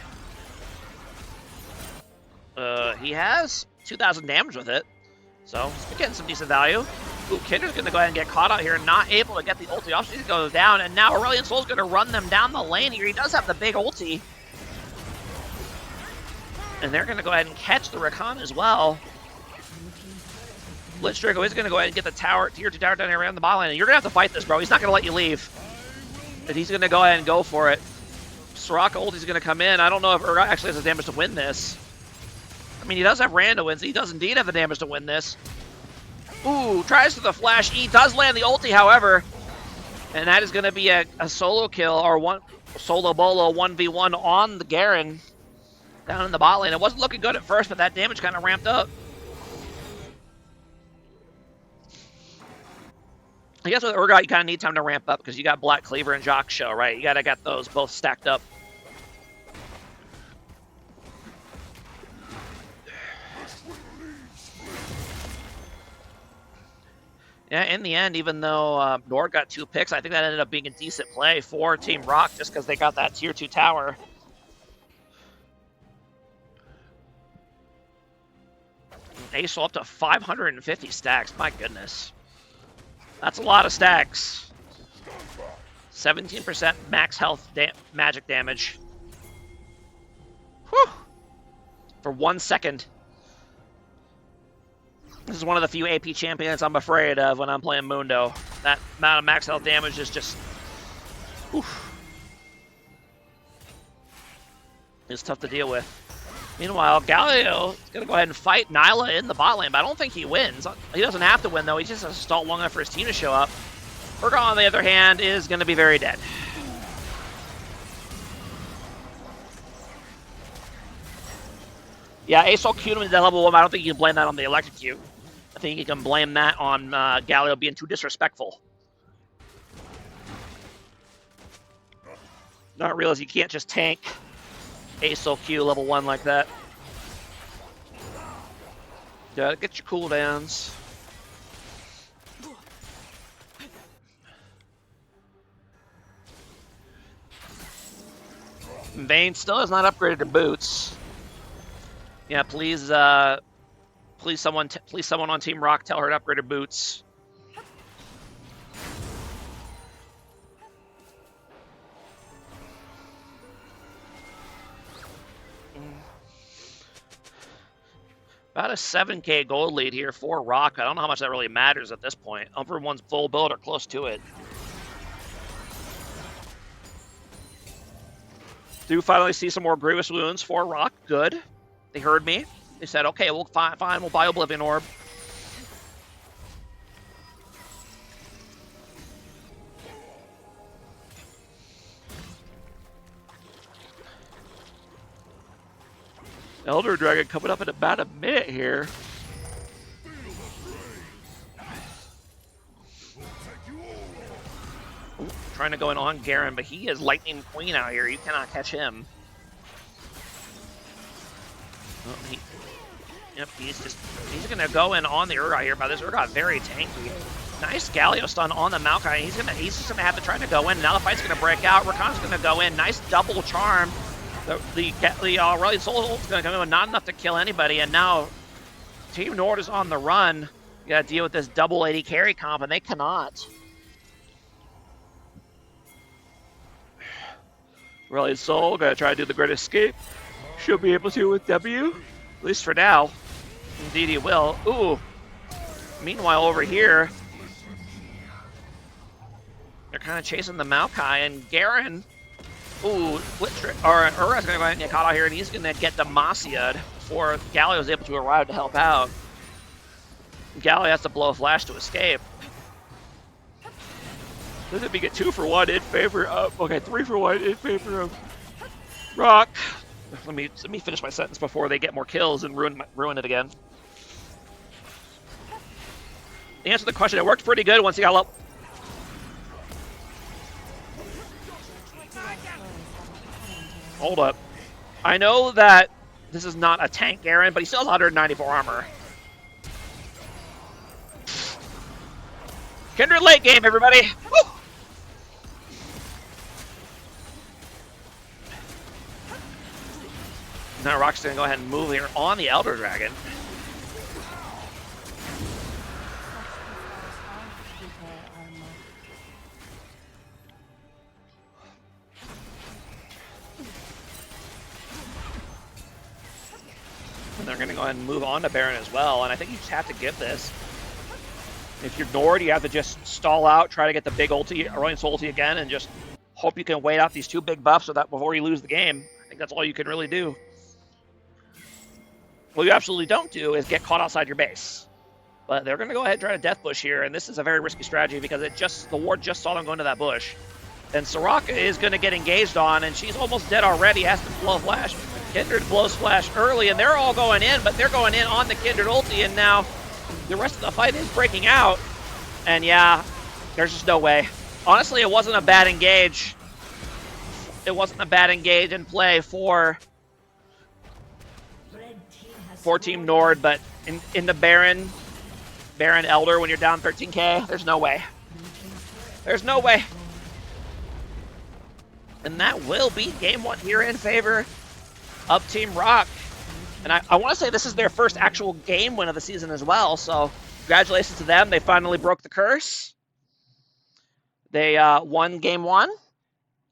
He has 2,000 damage with it, so he's getting some decent value. Ooh, Kindred's gonna go ahead and get caught out here, not able to get the ulti off. She goes down, and now Aurelion Soul's gonna run them down the lane here. He does have the big ulti. And they're gonna go ahead and catch the Rakan as well. Blitz Draco is going to go ahead and get the tower, tier 2 tower down here around the bottom lane. And you're going to have to fight this, bro. He's not going to let you leave. And he's going to go ahead and go for it. Soraka ulti's going to come in. I don't know if Urgot actually has the damage to win this. I mean, he does have Rand to win, so he does indeed have the damage to win this. Ooh, tries to the flash. He does land the ulti, however. And that is going to be a solo kill, or one solo bolo 1v1 on the Garen down in the bot lane. It wasn't looking good at first, but that damage kind of ramped up. I guess with Urgot, you kind of need time to ramp up because you got Black Cleaver and Jock Show, right? You gotta get those both stacked up. Yeah, in the end, even though Nord got 2 picks, I think that ended up being a decent play for Team Rock just because they got that tier 2 tower. Ace up to 550 stacks. My goodness. That's a lot of stacks. 17% max health magic damage. Whew. For 1 second. This is one of the few AP champions I'm afraid of when I'm playing Mundo. That amount of max health damage is just... Oof. It's tough to deal with. Meanwhile, Galio is going to go ahead and fight Nyla in the bot lane, but I don't think he wins. He doesn't have to win, though. He just has to stall long enough for his team to show up. Urgot, on the other hand, is going to be very dead. Yeah, Ace Q him into level 1, but I don't think you can blame that on the Electrocute. I think you can blame that on Galio being too disrespectful. Not realize you can't just tank Ace Q level 1 like that. Gotta get your cooldowns. Vayne still has not upgraded her boots. Yeah, please Please, someone on Team Rock, tell her to upgrade her boots. About a 7K gold lead here for Rock. I don't know how much that really matters at this point. Everyone's full build or close to it. Do finally see some more Grievous Wounds for Rock. Good. They heard me. They said, okay, we'll fine, we'll buy Oblivion Orb. Elder Dragon coming up in about a minute here. Ooh, trying to go in on Garen, but he is Lightning Queen out here. You cannot catch him. Oh, he's gonna go in on the Urgot here, but this Urgot very tanky. Nice Galio stun on the Maokai. He's just gonna have to try to go in. Now the fight's gonna break out. Rakan's gonna go in. Nice double charm. The Aurelion Soul is gonna come in, not enough to kill anybody, and now Team NORD is on the run. You gotta deal with this double AD carry comp, and they cannot. Aurelion Soul gonna try to do the Great Escape. Should be able to with W, at least for now. Indeed he will. Ooh. Meanwhile over here, they're kind of chasing the Maokai, and Garen, ooh, Urga's gonna go ahead and get caught out here, and he's gonna get Demasia'd before Galio is able to arrive to help out. Galio has to blow a flash to escape. Does it get 2 for 1 in favor of, okay, 3 for 1 in favor of Rock. Let me finish my sentence before they get more kills and ruin it again. The answer to the question, it worked pretty good once he got up. Hold up. I know that this is not a tank Garen, but he still has 194 armor. Kindred late game, everybody. Woo! Now Rock's gonna go ahead and move here on the Elder Dragon. And they're gonna go ahead and move on to Baron as well, and I think you just have to give this. If you're NORD, you have to just stall out, try to get the big ulti, Aurelion Soul ulti again, and just hope you can wait out these 2 big buffs so that before you lose the game. I think that's all you can really do. What you absolutely don't do is get caught outside your base. But they're going to go ahead and try to death bush here, and this is a very risky strategy because the ward just saw them go into that bush. And Soraka is going to get engaged on, and she's almost dead already, has to blow flash. Kindred blows flash early, and they're all going in, but they're going in on the Kindred ulti, and now the rest of the fight is breaking out. And yeah, there's just no way. Honestly, it wasn't a bad engage. It wasn't a bad engage in play for Team NORD, but in the Baron Elder, when you're down 13k, there's no way. There's no way. And that will be game 1 here in favor of Team Rock. And I want to say this is their first actual game win of the season as well, so congratulations to them. They finally broke the curse. They won game 1,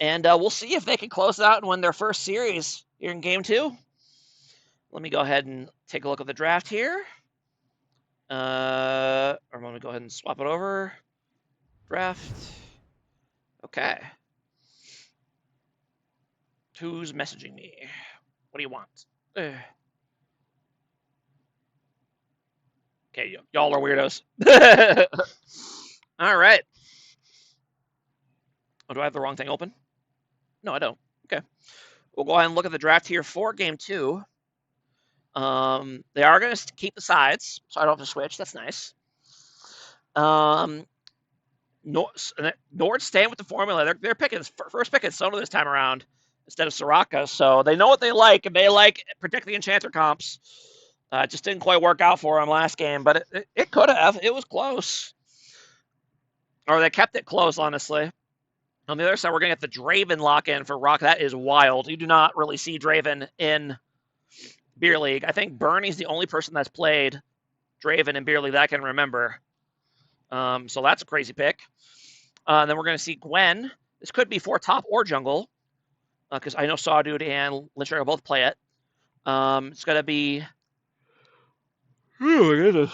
and we'll see if they can close it out and win their first series here in game 2. Let me go ahead and take a look at the draft here. I'm going to go ahead and swap it over. Draft. Okay. Who's messaging me? What do you want? Okay, y'all are weirdos. All right. Oh, do I have the wrong thing open? No, I don't. Okay. We'll go ahead and look at the draft here for game 2. They are going to keep the sides, so I don't have to switch. That's nice. NORD staying with the formula. They're picking first pick is Sono this time around instead of Soraka, so they know what they like, and they like particularly Enchanter comps. It just didn't quite work out for them last game, but it could have. It was close. Or they kept it close, honestly. On the other side, we're going to get the Draven lock-in for Rock. That is wild. You do not really see Draven in Beer League. I think Bernie's the only person that's played Draven in beer league that I can remember. So that's a crazy pick. Then we're going to see Gwen. This could be for top or jungle, because I know Sawdude and Lynchburg both play it. It's going to be... Oh, my goodness.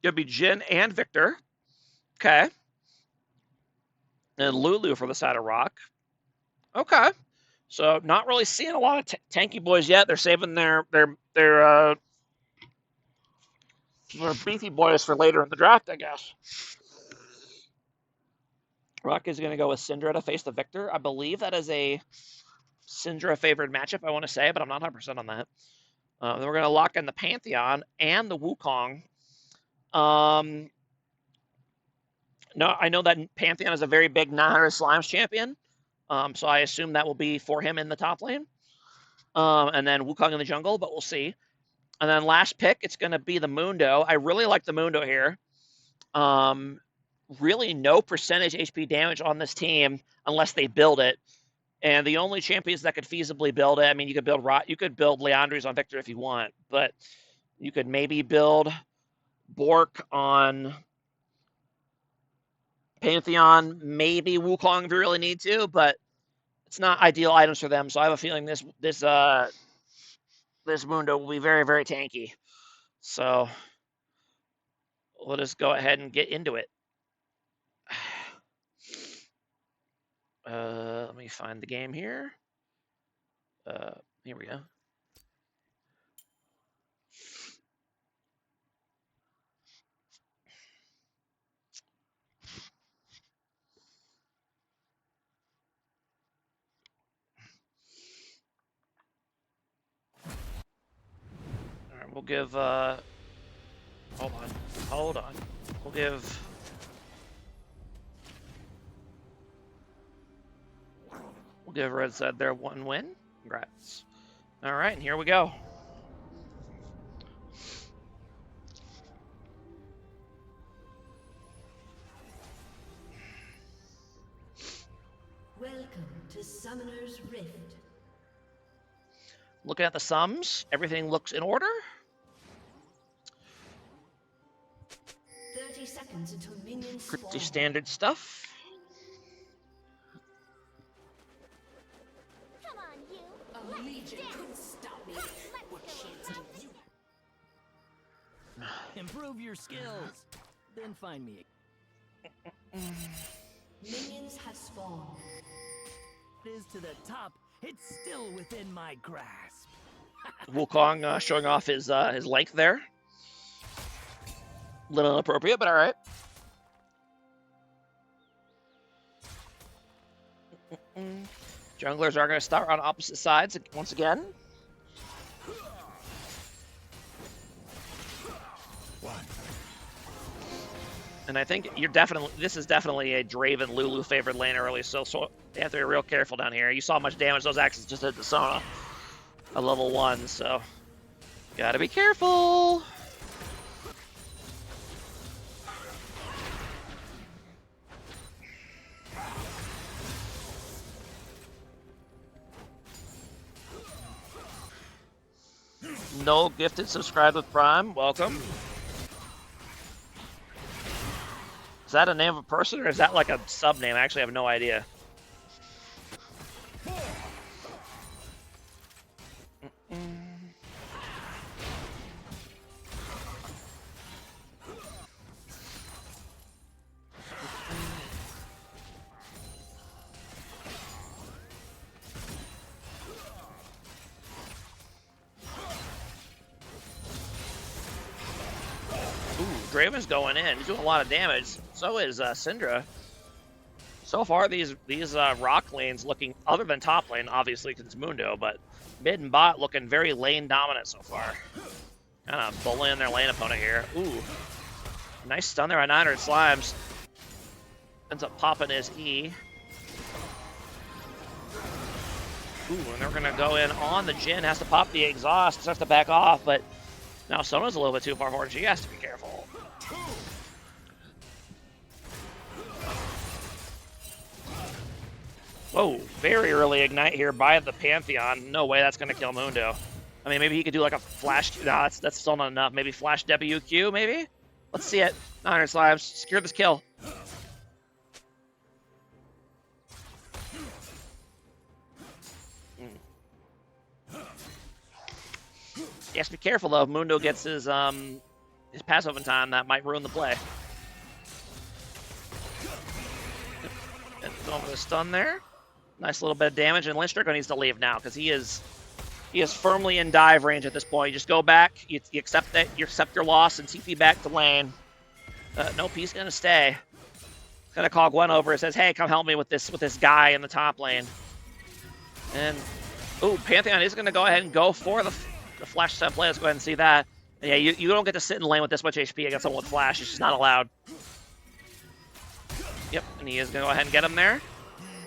Going to be Jin and Victor. Okay. And Lulu for the side of Rock. Okay. So not really seeing a lot of tanky boys yet. They're saving their beefy boys for later in the draft, I guess. Rock is going to go with Syndra to face the Victor. I believe that is a Syndra favored matchup, I want to say, but I'm not 100% on that. Then we're going to lock in the Pantheon and the Wukong. No, I know that Pantheon is a very big 900 Slimes champion, so I assume that will be for him in the top lane. And then Wukong in the jungle, but we'll see. And then last pick, it's going to be the Mundo. I really like the Mundo here. Really no percentage HP damage on this team unless they build it. And the only champions that could feasibly build it, I mean, you could build Leandries on Victor if you want, but you could maybe build Bork on Pantheon, maybe Wukong if you really need to, but it's not ideal items for them. So I have a feeling this Mundo will be very, very tanky. So we'll just go ahead and get into it. Let me find the game here. Here we go. All right, we'll give. Hold on. We'll give. We'll give Red Side their 1 win. Congrats. All right, and here we go. Welcome to Summoner's Rift. Looking at the sums, everything looks in order. 30 seconds until minions Pretty spawn. standard stuff. Come on, you. A legion couldn't stop me. What chance do you Improve your skills, then find me. Minions have spawned. It is to the top. It's still within my grasp. Wukong showing off his length there. A little inappropriate, but all right. Junglers are going to start on opposite sides once again. And I think this is definitely a Draven Lulu favored lane early, so they have to be real careful down here. You saw how much damage those axes just did to Sona, a level 1, so gotta be careful. No gifted subscribed with Prime, welcome. Is that a name of a person, or is that like a sub name? I actually have no idea. Draven's going in. He's doing a lot of damage. So is Syndra. So far, these rock lanes looking, other than top lane, obviously, because it's Mundo, but mid and bot looking very lane dominant so far. Kind of bullying their lane opponent here. Ooh. Nice stun there on 900 Slimes. Ends up popping his E. Ooh, and they're going to go in on the Jhin. Has to pop the exhaust. Starts to back off, but now Sona's a little bit too far forward. She has to be careful. Whoa, very early ignite here by the Pantheon. No way that's going to kill Mundo. I mean, maybe he could do like a flash. No, that's still not enough. Maybe flash WQ, maybe? Let's see it. 900 slimes. Secure this kill. He has to be careful, though. If Mundo gets his passive in time, that might ruin the play. Going for the stun there. Nice little bit of damage, and Lindstrom needs to leave now because he is firmly in dive range at this point. You just go back, you accept that, you accept your loss, and TP back to lane. Nope, he's gonna stay. He's gonna call Gwen over and says, "Hey, come help me with this guy in the top lane." And Pantheon is gonna go ahead and go for the flash set play. Let's go ahead and see that. And yeah, you don't get to sit in lane with this much HP against someone with flash. It's just not allowed. Yep, and he is gonna go ahead and get him there.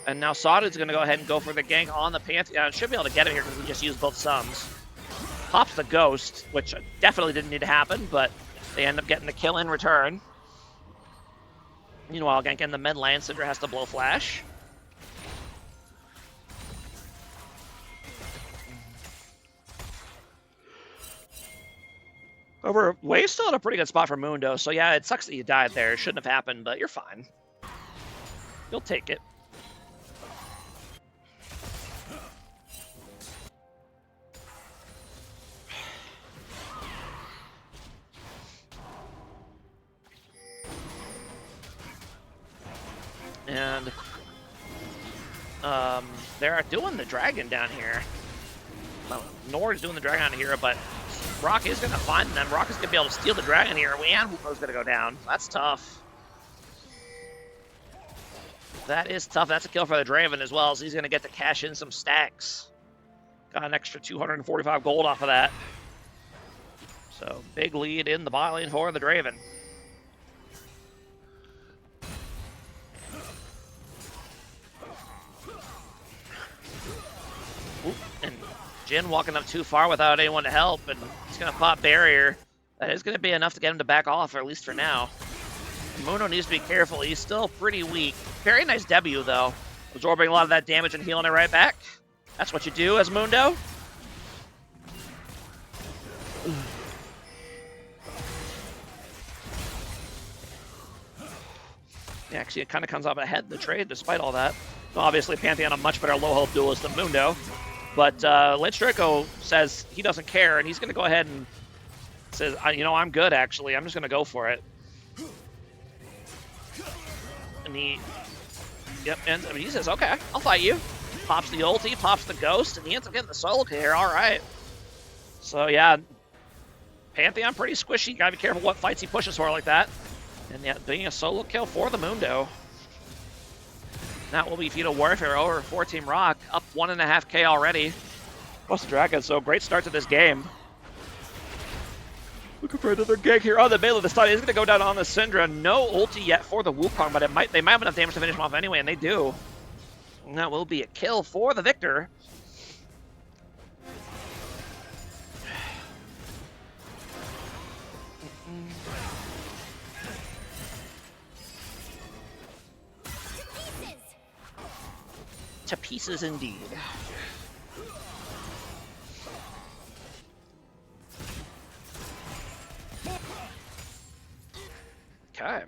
And now Sawdude's going to go ahead and go for the gank on the Pantheon. Should be able to get him here because he just used both sums. Pops the Ghost, which definitely didn't need to happen, but they end up getting the kill in return. Meanwhile, gank in the mid lane, Syndra has to blow flash. However, Wave's still in a pretty good spot for Mundo, so yeah, it sucks that you died there. It shouldn't have happened, but you're fine. You'll take it. And they're doing the dragon down here. Well, NORD is doing the dragon down here, but Rock is going to find them. Rock is going to be able to steal the dragon here, and Wuko's going to go down. That's tough. That is tough. That's a kill for the Draven as well, so he's going to get to cash in some stacks. Got an extra 245 gold off of that. So, big lead in the bot lane for the Draven. And Jhin walking up too far without anyone to help, and he's going to pop barrier. That is going to be enough to get him to back off, or at least for now. Mundo needs to be careful. He's still pretty weak. Very nice W, though. Absorbing a lot of that damage and healing it right back. That's what you do as Mundo. Actually, it kind of comes up ahead in the trade despite all that. Obviously, Pantheon a much better low-health duelist than Mundo. But Lindstrom says he doesn't care, and he's going to go ahead and says, you know, I'm good, actually. I'm just going to go for it. And he says, okay, I'll fight you. Pops the ulti, pops the ghost, and he ends up getting the solo kill here. All right. So, yeah, Pantheon pretty squishy. Got to be careful what fights he pushes for like that. And yeah, being a solo kill for the Mundo. That will be Feudal Warfare over for Team Rock. Up 1.5K already. Plus the Dragon, so great start to this game. Looking for another gank here on the melee. The stun is going to go down on the Syndra. No ulti yet for the Wukong, but they might have enough damage to finish him off anyway, and they do. And that will be a kill for the victor. To pieces indeed. Okay.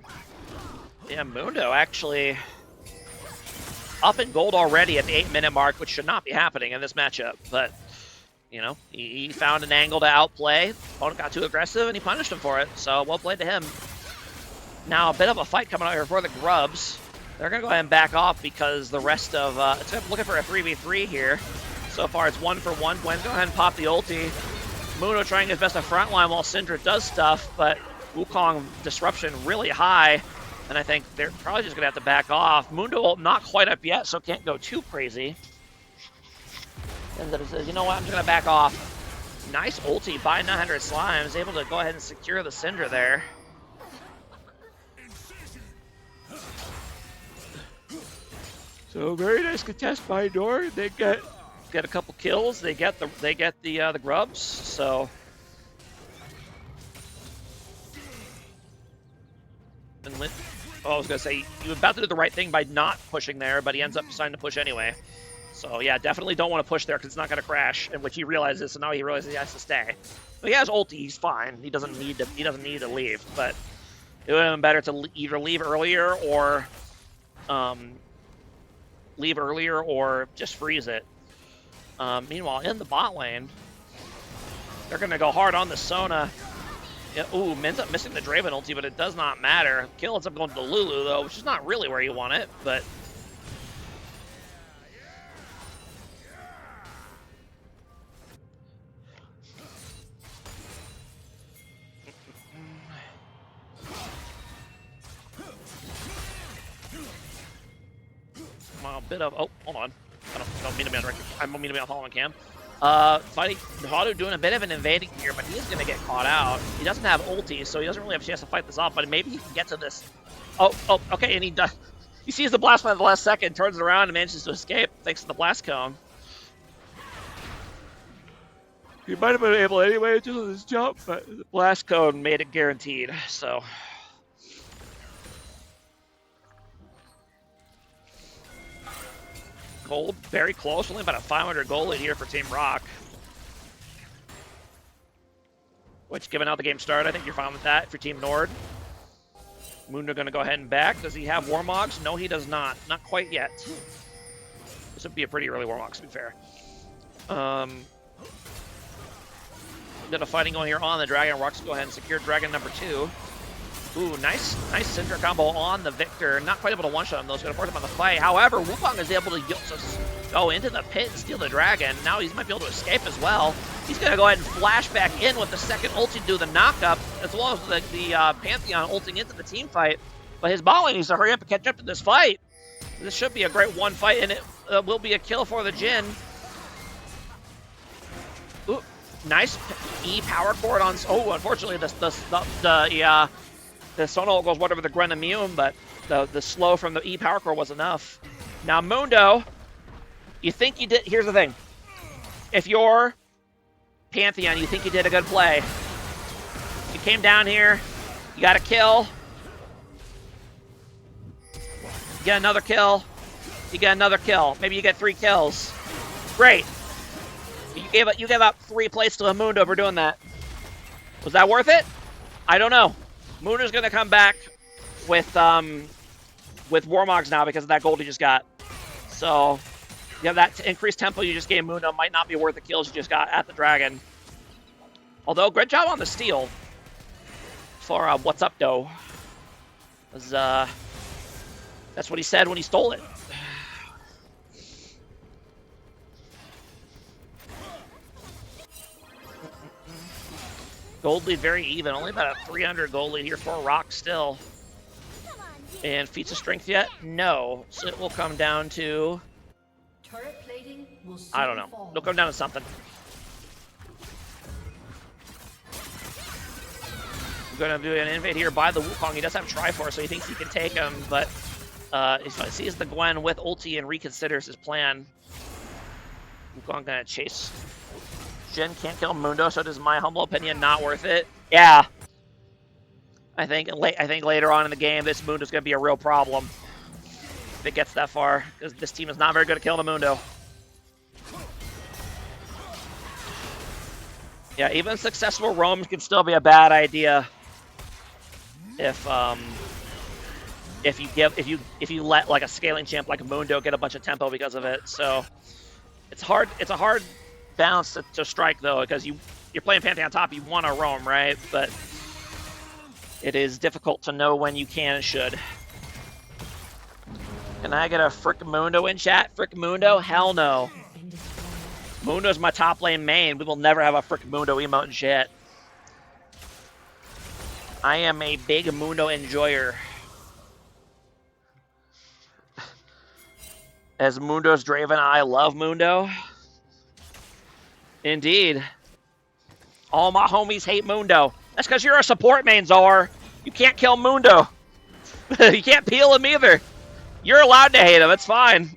Yeah, Mundo actually up in gold already at the 8-minute mark, which should not be happening in this matchup. But, you know, he found an angle to outplay. Opponent got too aggressive, and he punished him for it. So, well played to him. Now, a bit of a fight coming out here for the Grubs. They're going to go ahead and back off because the rest of... it's looking for a 3v3 here. So far, it's 1-for-1. Gwen's go ahead and pop the ulti. Mundo trying his best to frontline while Syndra does stuff, but Wukong disruption really high, and I think they're probably just going to have to back off. Mundo not quite up yet, so can't go too crazy. And then says, you know what, I'm just going to back off. Nice ulti by 900 Slimes, able to go ahead and secure the Syndra there. So very nice contest by NORD. They get a couple kills. They get the Grubs. So. And I was gonna say he was about to do the right thing by not pushing there, but he ends up deciding to push anyway. So yeah, definitely don't want to push there because it's not going to crash, and which he realizes. So now he realizes he has to stay. But he has ulti. He's fine. He doesn't need to. He doesn't need to leave. But it would have been better to either leave earlier or just freeze it. Meanwhile, in the bot lane, they're going to go hard on the Sona. Yeah, ooh, ends up missing the Draven ulti, but it does not matter. Kill ends up going to the Lulu, though, which is not really where you want it, but... A bit of... Oh, hold on. I don't mean to be on record. I don't mean to be on following cam. Fighting Hado doing a bit of an invading here, but he's gonna get caught out. He doesn't have ulti, so he doesn't really have a chance to fight this off, but maybe he can get to this. Oh, okay, and he does. He sees the blast at the last second, turns around, and manages to escape thanks to the blast cone. He might have been able anyway to do this jump, but the blast cone made it guaranteed, so. Gold, very close, only about a 500 gold lead here for Team Rock. Which, given how the game started, I think you're fine with that for Team NORD. Mundo gonna go ahead and back. Does he have Warmogs? No, he does not. Not quite yet. This would be a pretty early Warmogs, to be fair. Bit of fighting going here on the Dragon. Rock's go ahead and secure Dragon number 2. Ooh, nice Syndra combo on the Victor. Not quite able to one-shot him, though. It's going to force him on the fight. However, Wukong is able to go into the pit and steal the Dragon. Now he might be able to escape as well. He's going to go ahead and flash back in with the second ulti to do the knock-up, as well as the Pantheon ulting into the team fight. But his bot lane needs to hurry up and catch up to this fight. This should be a great one fight, and it will be a kill for the Jhin. Ooh, nice E power chord on... Oh, unfortunately, the Sona goes whatever the Gren immune, but the slow from the E power core was enough. Now Mundo, you think you did... Here's the thing. If you're Pantheon, you think you did a good play. You came down here, you got a kill. You get another kill. You get another kill. Maybe you get 3 kills. Great. You gave up 3 plates to a Mundo for doing that. Was that worth it? I don't know. Mundo's gonna come back with Warmogs now because of that gold he just got. So yeah, that increased tempo you just gave Mundo might not be worth the kills you just got at the Dragon. Although great job on the steal for what's up, though. That's what he said when he stole it. Gold lead very even, only about a 300 gold lead here for Rock still. And feats of strength yet? No. So it will come down to... I don't know. It'll come down to something. We're going to do an invade here by the Wukong. He does have Triforce, so he thinks he can take him, but if he sees the Gwen with ulti and reconsiders his plan, Wukong going to chase. Jhin can't kill Mundo, so does my humble opinion not worth it? Yeah. I think later on in the game, this Mundo's going to be a real problem if it gets that far, because this team is not very good at killing the Mundo. Yeah, even successful roams can still be a bad idea if you let like a scaling champ like Mundo get a bunch of tempo because of it. So it's hard. It's a hard balance to strike though, because you're playing Pantheon top, you want to roam, right? But it is difficult to know when you can and should. Can I get a Frick Mundo in chat? Frick Mundo? Hell no. Mundo's my top lane main. We will never have a Frick Mundo emote in chat. I am a big Mundo enjoyer. As Mundo's Draven, I love Mundo. Indeed. All my homies hate Mundo. That's because you're a support main, Zor. You can't kill Mundo. You can't peel him either. You're allowed to hate him. It's fine.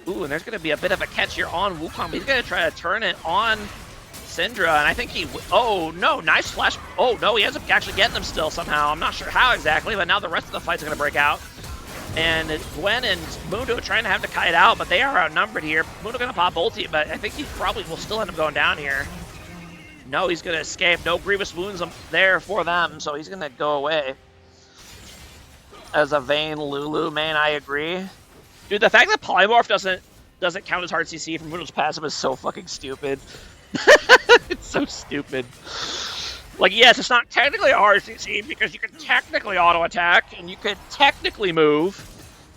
Ooh, and there's going to be a bit of a catch here on Wukong, but he's going to try to turn it on Syndra, and I think he... Oh, no, nice flash. Oh, no, he ends up actually getting them still somehow. I'm not sure how exactly, but now the rest of the fight's going to break out. And Gwen and Mundo trying to have to kite out, but they are outnumbered here. Mundo gonna pop ulti, but I think he probably will still end up going down here. No, he's gonna escape. No grievous wounds there for them, so he's gonna go away. As a Vayne Lulu main, I agree. Dude, the fact that Polymorph doesn't count as hard CC from Mundo's passive is so fucking stupid. It's so stupid. Like, yes, it's not technically a hard CC because you can technically auto attack and you can technically move,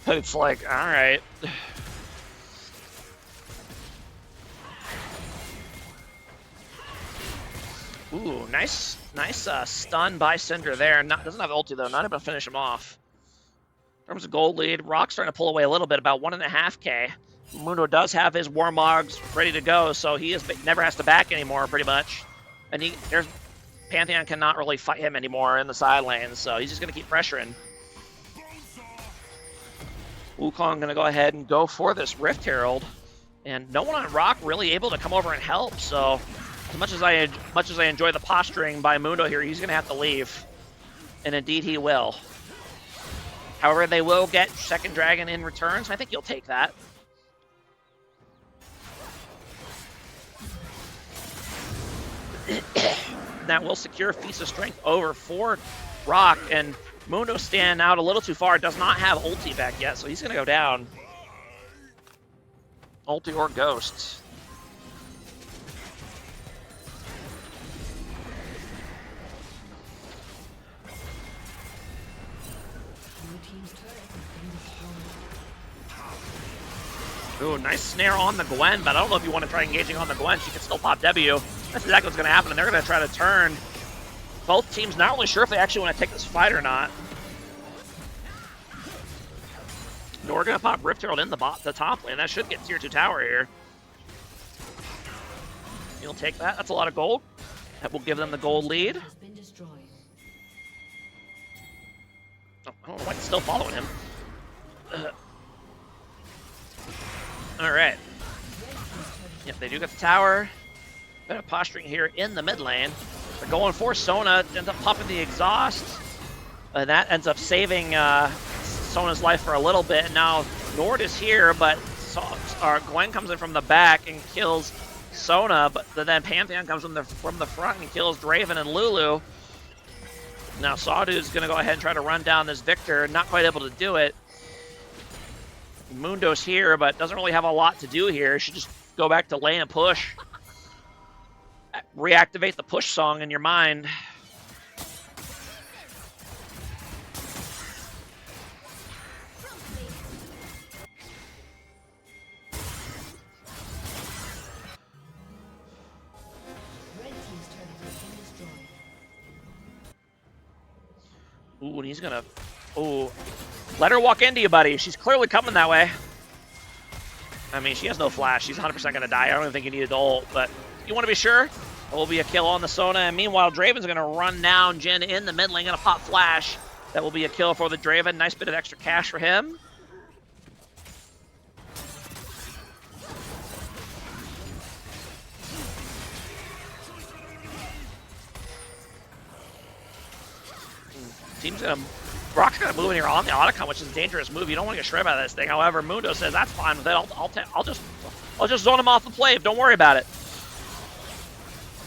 but it's like, all right. Ooh, nice stun by Syndra there. Doesn't have ulti though. Not able to finish him off. In terms of gold lead, Rock's starting to pull away a little bit, about 1.5K. Mundo does have his Warmogs ready to go, so he never has to back anymore, pretty much. And Pantheon cannot really fight him anymore in the side lanes, so he's just going to keep pressuring. Wukong going to go ahead and go for this Rift Herald. And no one on Rock really able to come over and help, so as much as I enjoy the posturing by Mundo here, he's going to have to leave. And indeed he will. However, they will get second dragon in return, so I think you'll take that. That will secure Feast of Strength over for Rock, and Mundo stand out a little too far. Does not have ulti back yet, so he's going to go down. Ulti or Ghost. Ooh, nice snare on the Gwen, but I don't know if you want to try engaging on the Gwen. She can still pop W. That's exactly what's going to happen, and they're going to try to turn. Both teams not really sure if they actually want to take this fight or not. NORD going to pop Rift Herald in the top lane. That should get tier 2 tower here. You'll take that. That's a lot of gold. That will give them the gold lead. Oh, I don't know why it's still following him. All right. Yep, they do get the tower. Bit of posturing here in the mid lane. They're going for Sona. Ends up popping the exhaust. And that ends up saving Sona's life for a little bit. And now NORD is here, but Gwen comes in from the back and kills Sona. But then Pantheon comes from the front and kills Draven and Lulu. Now Sawdude's going to go ahead and try to run down this Victor. Not quite able to do it. Mundo's here, but doesn't really have a lot to do here. Should just go back to lane and push. Reactivate the push song in your mind. Ooh, and he's gonna... Ooh. Let her walk into you, buddy. She's clearly coming that way. I mean, she has no flash. She's 100% going to die. I don't even think you need to ult, but you want to be sure? There will be a kill on the Sona, and meanwhile, Draven's going to run down Jhin in the mid lane, going to pop flash. That will be a kill for the Draven. Nice bit of extra cash for him. Team's going to... Brock's going to move in here on the Otacon, which is a dangerous move. You don't want to get shredded by this thing. However, Mundo says that's fine with it. I'll just zone him off the play. Don't worry about it.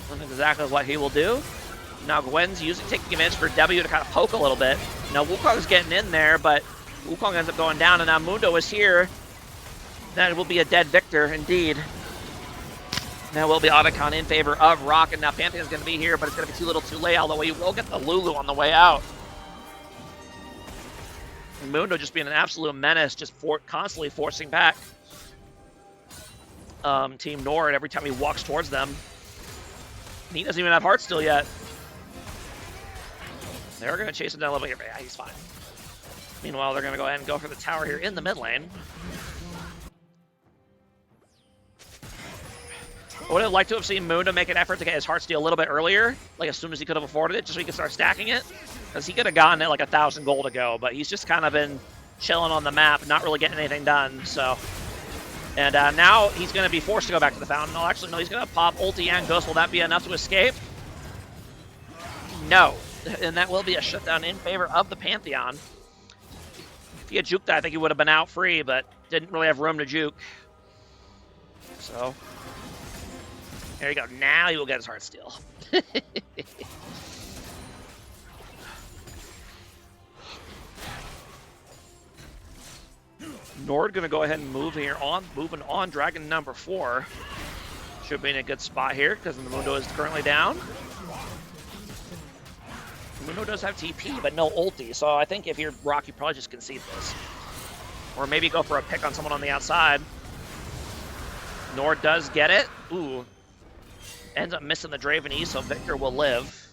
That's exactly what he will do. Now Gwen's taking advantage for W to kind of poke a little bit. Now Wukong's getting in there, but Wukong ends up going down, and now Mundo is here. That will be a dead Victor, indeed. That will be Otacon in favor of Rock, and now Pantheon's going to be here, but it's going to be too little too late, although you will get the Lulu on the way out. Mundo just being an absolute menace, just constantly forcing back Team NORD every time he walks towards them. He doesn't even have heart still yet. They're going to chase him down a little bit here, but yeah, he's fine. Meanwhile, they're going to go ahead and go for the tower here in the mid lane. I would have liked to have seen Mundo make an effort to get his Heartsteel a little bit earlier, like as soon as he could have afforded it, just so he could start stacking it. Because he could have gotten it like 1,000 gold ago, but he's just kind of been chilling on the map, not really getting anything done, so. And now he's going to be forced to go back to the fountain. No, actually, no, he's going to pop ulti and Ghost. Will that be enough to escape? No. And that will be a shutdown in favor of the Pantheon. If he had juked that, I think he would have been out free, but didn't really have room to juke. So, there you go. Now he will get his heart steal. NORD gonna go ahead and move here on, moving on dragon number 4. Should be in a good spot here because the Mundo is currently down. Mundo does have TP, but no ulti, so I think if you're Rock, you probably just concede this. Or maybe go for a pick on someone on the outside. NORD does get it. Ooh. Ends up missing the Draven E, so Victor will live.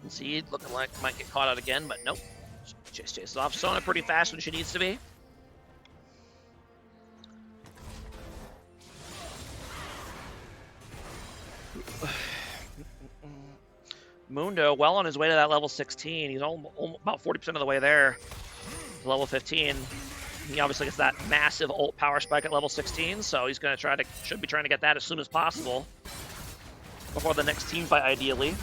See, looking like might get caught out again, but nope. Just chases off Sona pretty fast when she needs to be. Mundo, well on his way to that level 16. He's about 40% of the way there. Level 15. He obviously gets that massive ult power spike at level 16, so he's gonna should be trying to get that as soon as possible. Before the next team fight, ideally.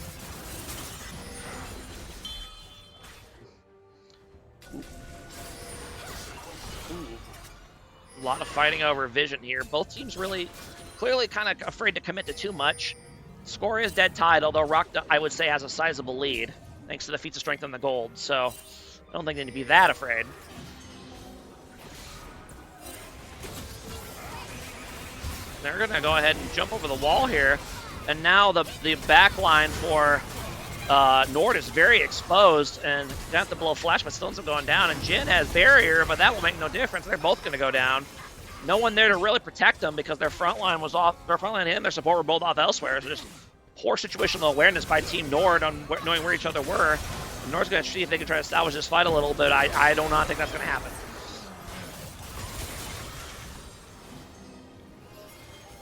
A lot of fighting over vision here. Both teams really clearly kind of afraid to commit to too much. Score is dead tied, although Rock, I would say, has a sizable lead, thanks to the feats of strength and the gold, so I don't think they need to be that afraid. They're going to go ahead and jump over the wall here, and now the back line for NORD is very exposed, and they have to blow flash, but still ends up going down, and Jin has barrier, but that will make no difference. They're both going to go down. No one there to really protect them because their front line was off. Their front line and their support were both off elsewhere. So just poor situational awareness by Team NORD on knowing where each other were. And NORD's going to see if they can try to salvage this fight a little bit. I do not think that's going to happen.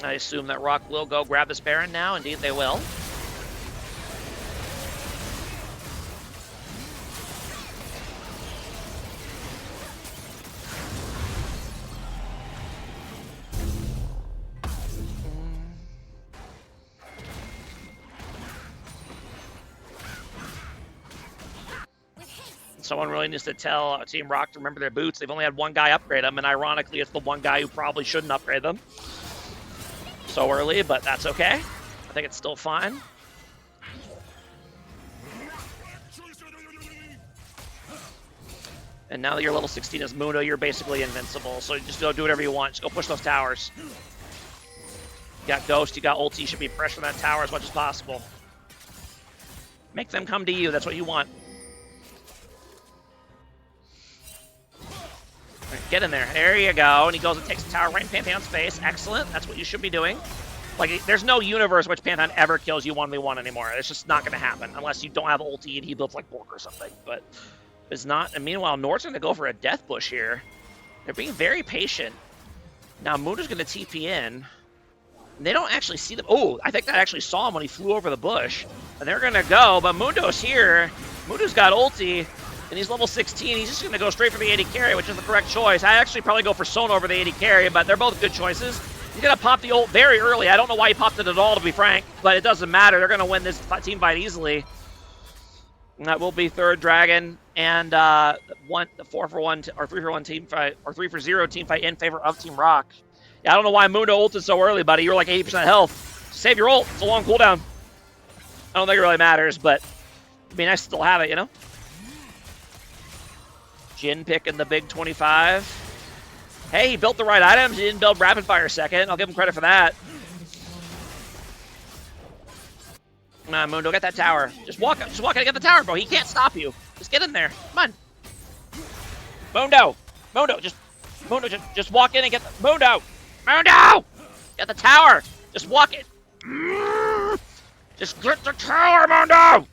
I assume that Rock will go grab this Baron now. Indeed, they will. Someone really needs to tell Team Rock to remember their boots. They've only had one guy upgrade them, and ironically, it's the one guy who probably shouldn't upgrade them so early, but that's okay. I think it's still fine. And now that you're level 16 as Mundo, you're basically invincible, so just go do whatever you want. Just go push those towers. You got Ghost, you got ulti, you should be pressuring that tower as much as possible. Make them come to you, that's what you want. Get in there. There you go. And he goes and takes the tower right in Pantheon's face. Excellent. That's what you should be doing. Like, there's no universe in which Pantheon ever kills you 1v1 anymore. It's just not going to happen unless you don't have ulti and he builds like Bork or something. But it's not. And meanwhile, NORD's going to go for a death bush here. They're being very patient. Now, Mundo's going to TP in. And they don't actually see them. Oh, I think that actually saw him when he flew over the bush. And they're going to go, but Mundo's here. Mundo's got ulti. And he's level 16. He's just going to go straight for the AD carry, which is the correct choice. I actually probably go for Sona over the AD carry, but they're both good choices. He's going to pop the ult very early. I don't know why he popped it at all, to be frank, but it doesn't matter. They're going to win this team fight easily. And that will be third dragon and the 4-for-1 or 3-for-1 team fight or 3-for-0 team fight in favor of Team Rock. Yeah, I don't know why Mundo ulted so early, buddy. You're like 80% health. Save your ult. It's a long cooldown. I don't think it really matters, but it'd be nice to still have it, you know? Jin picking the big 25. Hey, he built the right items. He didn't build rapid fire second. I'll give him credit for that. Come on, Mundo, get that tower. Just walk in and get the tower, bro. He can't stop you. Just get in there. Come on. Mundo, just walk in and get the Mundo. Get the tower. Just walk in. Just get the tower, Mundo.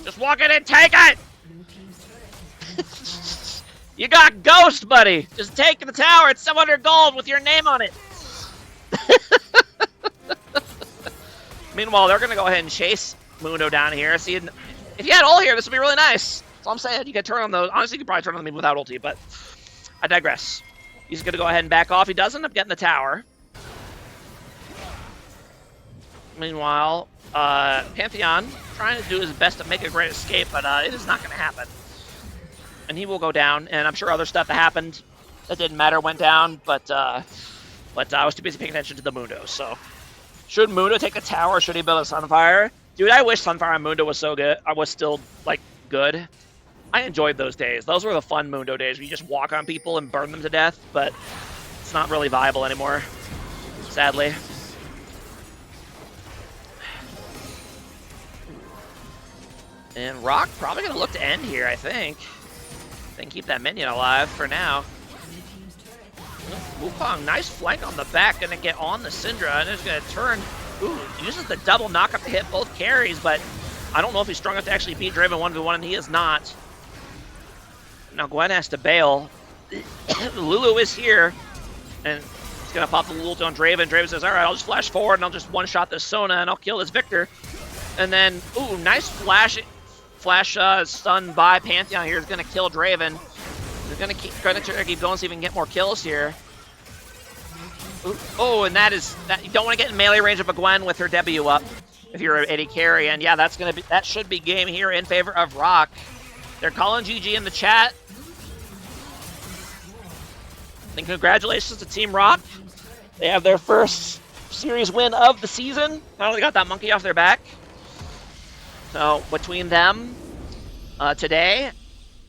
Just walk in and take it. You got Ghost, buddy. Just take the tower. It's 700 gold with your name on it. Meanwhile, they're going to go ahead and chase Mundo down here. See, if you had ult here, this would be really nice. That's all I'm saying. You could turn on those. Honestly, you could probably turn on them without ulti, but I digress. He's going to go ahead and back off. He does end up getting the tower. Meanwhile, Pantheon trying to do his best to make a great escape, but it is not going to happen. And he will go down, and I'm sure other stuff that happened that didn't matter went down, but I was too busy paying attention to the Mundo, so. Should Mundo take the tower, or should he build a Sunfire? Dude, I wish Sunfire on Mundo was so good. I was still, like, good. I enjoyed those days. Those were the fun Mundo days where you just walk on people and burn them to death, but it's not really viable anymore, sadly. And Rock probably going to look to end here, I think. Then keep that minion alive for now. Wukong, nice flank on the back, going to get on the Syndra, and it's going to turn. Ooh, uses the double knockup to hit both carries, but I don't know if he's strong enough to actually beat Draven 1v1, and he is not. Now Gwen has to bail. Lulu is here, and he's going to pop the ult on Draven. Draven says, all right, I'll just flash forward, and I'll just one-shot this Sona, and I'll kill this Victor. And then, ooh, nice flash stun by Pantheon here is going to kill Draven. They're going to keep going, see if we can get more kills here. Ooh, oh, and that you don't want to get in melee range of a Gwen with her W up if you're an AD carry. And yeah, that should be game here in favor of Rock. They're calling GG in the chat. And congratulations to Team Rock. They have their first series win of the season. Now they got that monkey off their back. So between them today,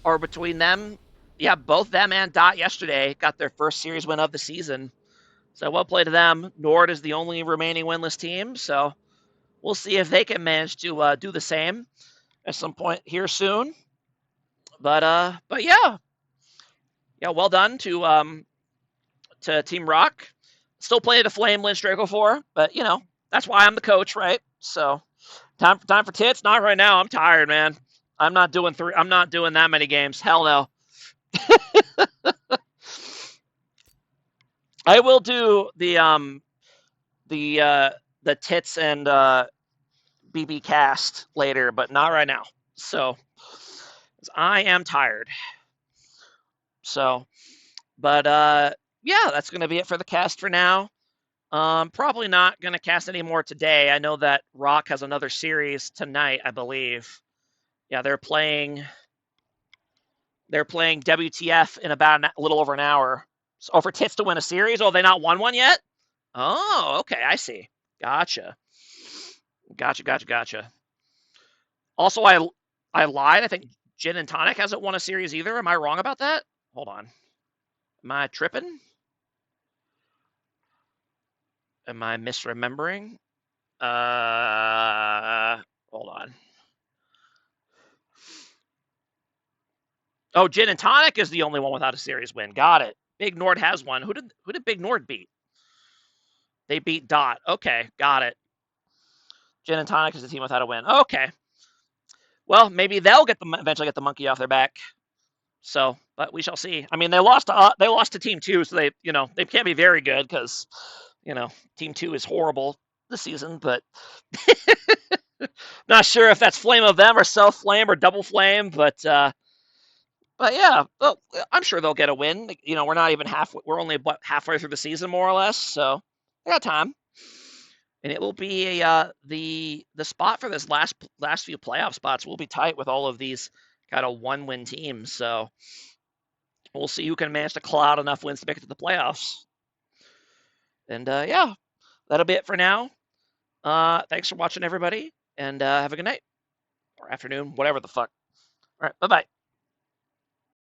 or between them, yeah, both them and Dot yesterday got their first series win of the season. So well played to them. NORD is the only remaining winless team, so we'll see if they can manage to do the same at some point here soon. But yeah, well done to Team Rock. Still played a Flame Lynch Draco 4, but you know that's why I'm the coach, right? So time for tits. Not right now. I'm tired, man. I'm not doing that many games. Hell no. I will do the tits and BB cast later, but not right now. So I am tired. So, but yeah, that's gonna be it for the cast for now. Probably not gonna cast any more today. I know that Rock has another series tonight, I believe. Yeah, they're playing WTF in about a little over an hour. So for tits to win a series, oh, they not won one yet? Oh, okay, I see. Gotcha. Also, I lied. I think Gin and Tonic hasn't won a series either. Am I wrong about that? Hold on. Am I tripping? Am I misremembering? Hold on. Oh, Gin and Tonic is the only one without a series win. Got it. Big Nord has one. Who did Big Nord beat? They beat Dot. Okay, got it. Gin and Tonic is the team without a win. Okay. Well, maybe they'll eventually get the monkey off their back. So, but we shall see. I mean, they lost to Team 2, so they can't be very good because, Team 2 is horrible this season, but not sure if that's flame of them or self flame or double flame, but yeah, well, I'm sure they'll get a win. We're not even we're only about halfway through the season, more or less, so they got time. And it will be the spot for this last few playoff spots will be tight with all of these kind of one-win teams. So we'll see who can manage to claw out enough wins to make it to the playoffs. And yeah, that'll be it for now. Thanks for watching, everybody, and have a good night or afternoon, whatever the fuck. All right, bye-bye.